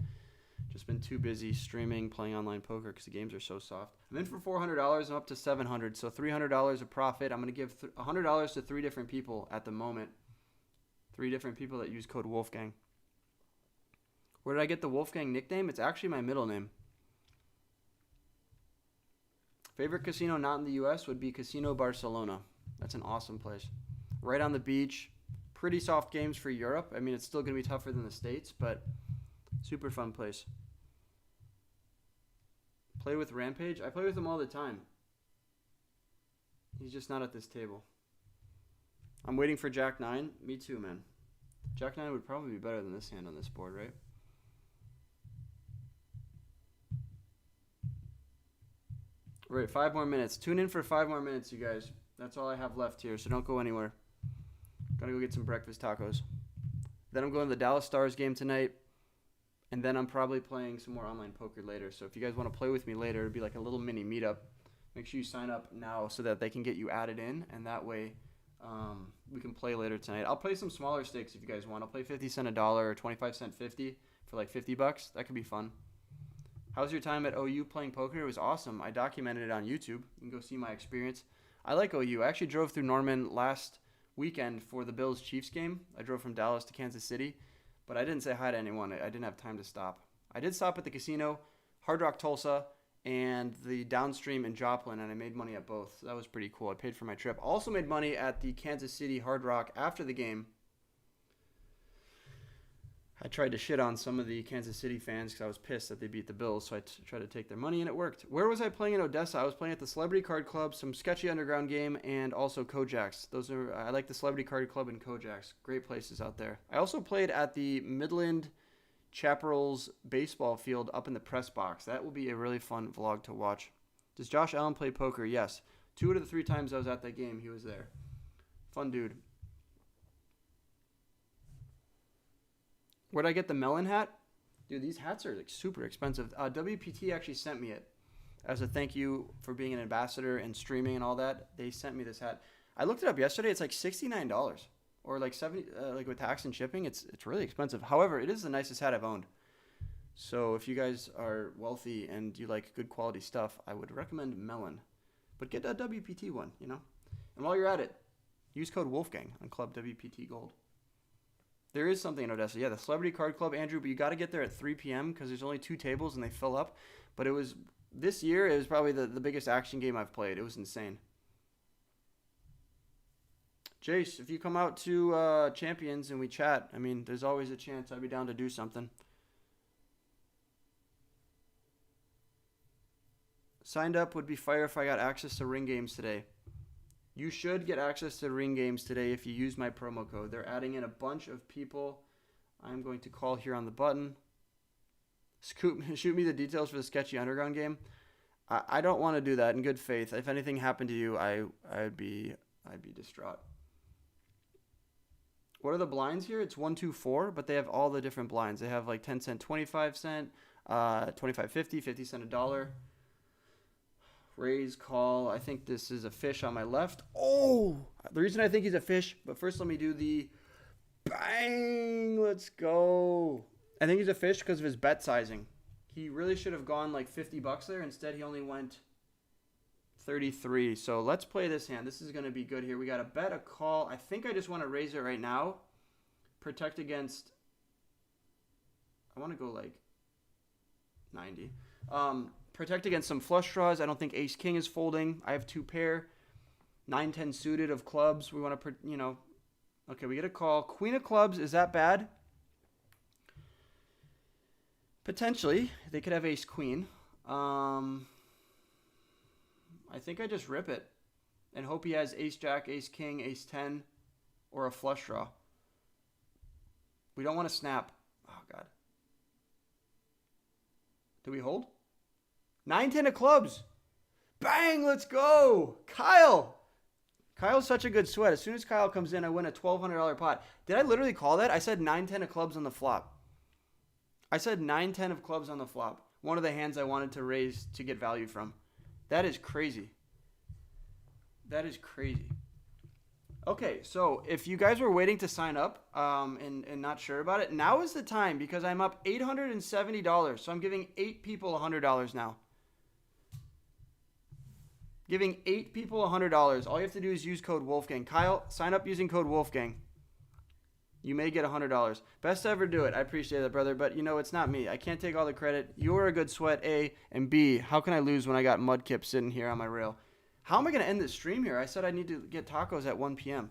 Just been too busy streaming, playing online poker because the games are so soft. I'm in for $400. I'm up to $700, so $300 of profit. I'm going to give $100 to 3 different people at the moment. 3 different people that use code Wolfgang. Where did I get the Wolfgang nickname? It's actually my middle name. Favorite casino not in the U.S. would be Casino Barcelona. That's an awesome place. Right on the beach, Pretty soft games for Europe. I mean, it's still going to be tougher than the States, but super fun place. Play with Rampage? I play with him all the time. He's just not at this table. I'm waiting for Jack 9. Me too, man. Jack 9 would probably be better than this hand on this board, right? Right, 5 more minutes. Tune in for 5 more minutes, you guys. That's all I have left here, so don't go anywhere. Gotta go get some breakfast tacos. Then I'm going to the Dallas Stars game tonight. And then I'm probably playing some more online poker later. So if you guys want to play with me later, it'd be like a little mini meetup. Make sure you sign up now so that they can get you added in. And that way we can play later tonight. I'll play some smaller stakes if you guys want. I'll play 50 cent a dollar or 25 cent 50 for like $50. That could be fun. How's your time at OU playing poker? It was awesome. I documented it on YouTube. You can go see my experience. I like OU. I actually drove through Norman last weekend for the Bills-Chiefs game. I drove from Dallas to Kansas City, but I didn't say hi to anyone. I didn't have time to stop. I did stop at the casino, Hard Rock Tulsa, and the Downstream in Joplin, and I made money at both. So that was pretty cool. I paid for my trip. Also made money at the Kansas City Hard Rock after the game. I tried to shit on some of the Kansas City fans because I was pissed that they beat the Bills, so I tried to take their money, and it worked. Where was I playing in Odessa? I was playing at the Celebrity Card Club, some sketchy underground game, and also Kojak's. I like the Celebrity Card Club and Kojak's. Great places out there. I also played at the Midland Chaparrals baseball field up in the press box. That will be a really fun vlog to watch. Does Josh Allen play poker? Yes. 2 out of the 3 times I was at that game, he was there. Fun dude. Where'd I get the melon hat? Dude, these hats are like super expensive. WPT actually sent me it as a thank you for being an ambassador and streaming and all that. They sent me this hat. I looked it up yesterday. It's like $69 or like $70, like with tax and shipping. It's really expensive. However, it is the nicest hat I've owned. So if you guys are wealthy and you like good quality stuff, I would recommend Melon. But get a WPT one, you know. And while you're at it, use code Wolfgang on Club WPT Gold. There is something in Odessa. Yeah, the Celebrity Card Club, Andrew, but you got to get there at 3 p.m. because there's only 2 tables and they fill up. But this year, it was probably the biggest action game I've played. It was insane. Jace, if you come out to Champions and we chat, I mean, there's always a chance I'd be down to do something. Signed up would be fire if I got access to ring games today. You should get access to ring games today if you use my promo code. They're adding in a bunch of people. I'm going to call here on the button. Shoot me the details for the sketchy underground game. I don't want to do that in good faith. If anything happened to you, I'd be distraught. What are the blinds here? It's 1, 2, 4, but they have all the different blinds. They have like 10 cent, 25 cent, 25, 50, 50 cent a dollar. Raise, call. I think this is a fish on my left. Oh, the reason I think he's a fish, but first let me do the bang. Let's go. I think he's a fish because of his bet sizing. He really should have gone like $50 there. Instead, he only went 33. So let's play this hand. This is going to be good here. We got a bet, a call. I think I just want to raise it right now. Protect against. I want to go like 90. Protect against some flush draws. I don't think ace-king is folding. I have 2 pair. 9-10 suited of clubs. We want to, Okay, we get a call. Queen of clubs. Is that bad? Potentially. They could have ace-queen. I think I just rip it and hope he has ace-jack, ace-king, ace-10, or a flush draw. We don't want to snap. Oh, God. Do we hold? 9-10 of clubs. Bang, let's go. Kyle. Kyle's such a good sweat. As soon as Kyle comes in, I win a $1,200 pot. Did I literally call that? I said 9-10 of clubs on the flop. I said 9-10 of clubs on the flop. One of the hands I wanted to raise to get value from. That is crazy. That is crazy. Okay, so if you guys were waiting to sign up and not sure about it, now is the time because I'm up $870. So I'm giving 8 people $100 now. Giving 8 people $100. All you have to do is use code Wolfgang. Kyle, sign up using code Wolfgang. You may get $100. Best to ever do it. I appreciate that, brother. But, it's not me. I can't take all the credit. You're a good sweat, A. And B, how can I lose when I got Mudkip sitting here on my rail? How am I going to end this stream here? I said I need to get tacos at 1 p.m.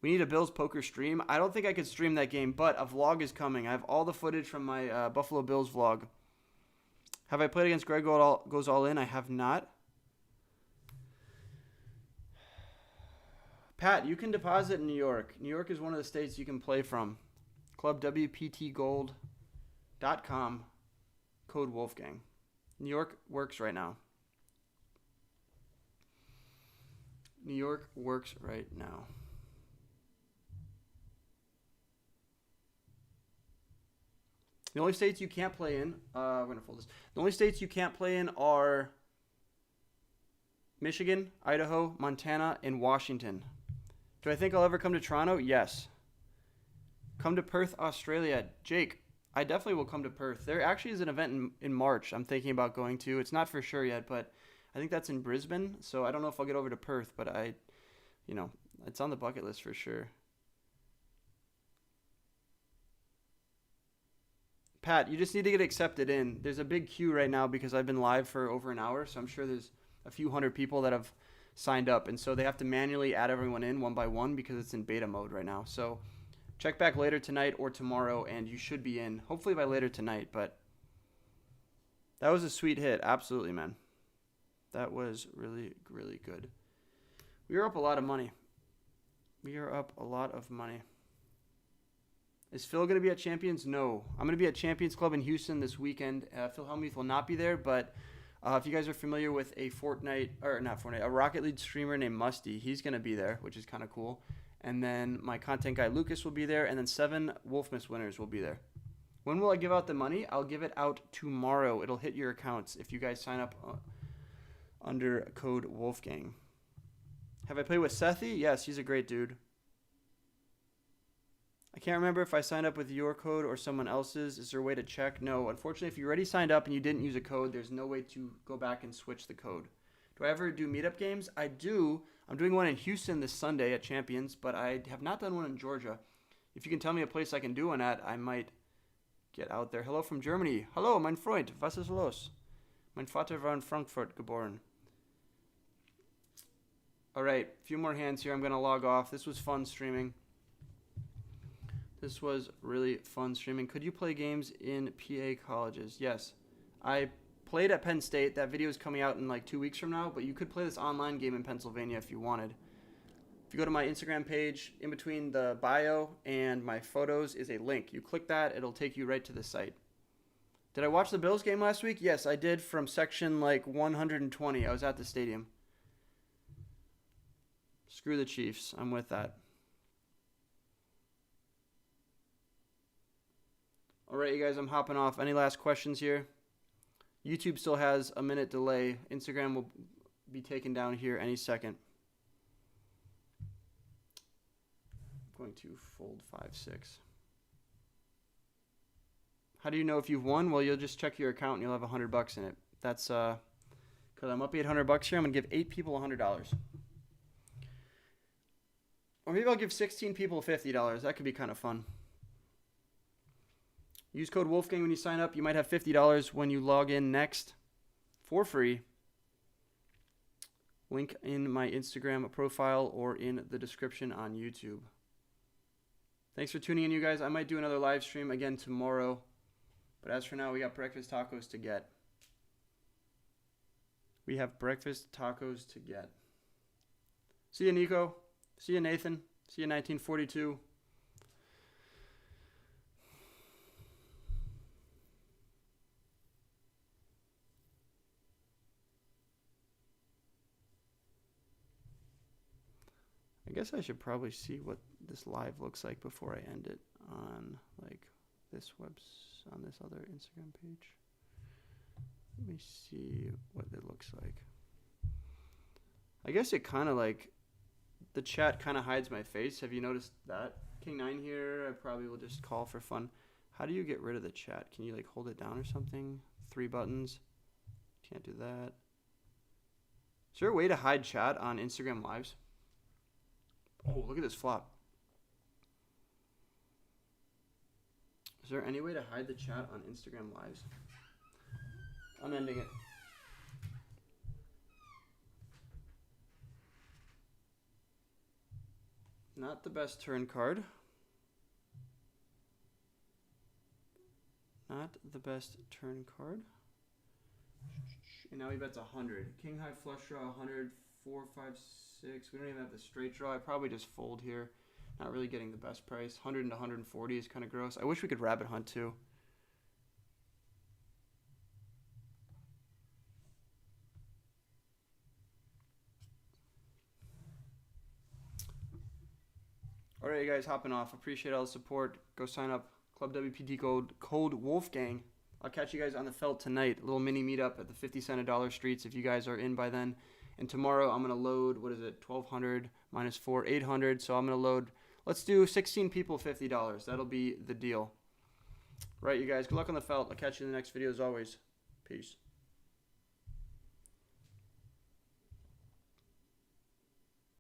We need a Bills poker stream. I don't think I could stream that game, but a vlog is coming. I have all the footage from my Buffalo Bills vlog. Have I played against Greg Goes All In? I have not. Pat, you can deposit in New York. New York is one of the states you can play from. ClubWPTGold.com. Code Wolfgang. New York works right now. New York works right now. The only states you can't play in, I'm going to fold this. The only states you can't play in are Michigan, Idaho, Montana, and Washington. Do I think I'll ever come to Toronto? Yes. Come to Perth, Australia. Jake, I definitely will come to Perth. There actually is an event in March I'm thinking about going to. It's not for sure yet, but I think that's in Brisbane. So I don't know if I'll get over to Perth, but it's on the bucket list for sure. Pat, you just need to get accepted in. There's a big queue right now because I've been live for over an hour, so I'm sure there's a few hundred people that have signed up, and so they have to manually add everyone in one by one because it's in beta mode right now. So check back later tonight or tomorrow, and you should be in, hopefully by later tonight. But that was a sweet hit. Absolutely, man. That was really, really good. We are up a lot of money. Is Phil going to be at Champions? No. I'm going to be at Champions Club in Houston this weekend. Phil Hellmuth will not be there, but if you guys are familiar with a Rocket League streamer named Musty, he's going to be there, which is kind of cool. And then my content guy Lucas will be there, and then 7 Wolfmas winners will be there. When will I give out the money? I'll give it out tomorrow. It'll hit your accounts if you guys sign up under code Wolfgang. Have I played with Sethi? Yes, he's a great dude. I can't remember if I signed up with your code or someone else's. Is there a way to check? No. Unfortunately, if you already signed up and you didn't use a code, there's no way to go back and switch the code. Do I ever do meetup games? I do. I'm doing one in Houston this Sunday at Champions, but I have not done one in Georgia. If you can tell me a place I can do one at, I might get out there. Hello from Germany. Hallo, mein Freund. Was ist los? Mein Vater war in Frankfurt geboren. All right, a few more hands here. I'm going to log off. This was fun streaming. This was really fun streaming. Could you play games in PA colleges? Yes. I played at Penn State. That video is coming out in like 2 weeks from now, but you could play this online game in Pennsylvania if you wanted. If you go to my Instagram page, in between the bio and my photos is a link. You click that, it'll take you right to the site. Did I watch the Bills game last week? Yes, I did from section like 120. I was at the stadium. Screw the Chiefs. I'm with that. All right, you guys, I'm hopping off. Any last questions here? YouTube still has a minute delay. Instagram will be taken down here any second. I'm going to fold 5-6. How do you know if you've won? Well, you'll just check your account and you'll have $100 in it. That's because I'm up $800 here. I'm going to give 8 people $100. Or maybe I'll give 16 people $50. That could be kind of fun. Use code Wolfgang when you sign up. You might have $50 when you log in next for free. Link in my Instagram profile or in the description on YouTube. Thanks for tuning in, you guys. I might do another live stream again tomorrow. But as for now, we got breakfast tacos to get. We have breakfast tacos to get. See you, Nico. See you, Nathan. See you, 1942. I guess I should probably see what this live looks like before I end it on like this on this other Instagram page. Let me see what it looks like. I guess it kind of like the chat kind of hides my face. Have you noticed that? King 9 here, I probably will just call for fun. How do you get rid of the chat? Can you like hold it down or something? 3 buttons. Can't do that. Is there a way to hide chat on Instagram Lives? Oh, look at this flop. Is there any way to hide the chat on Instagram Lives? I'm ending it. Not the best turn card. Not the best turn card. And now he bets 100. King high flush draw 100, 4, 5, 6. We don't even have the straight draw. I probably just fold here. Not really getting the best price. 100 and 140 is kind of gross. I wish we could rabbit hunt too. Alright, you guys, hopping off. Appreciate all the support. Go sign up. Club WPT code Wolfgang. I'll catch you guys on the felt tonight. A little mini meetup at the 50 cent a dollar streets if you guys are in by then. And tomorrow I'm going to load, what is it, 1,200 minus 4, 800. So I'm going to load, let's do 16 people, $50. That'll be the deal. Right, you guys, good luck on the felt. I'll catch you in the next video as always. Peace.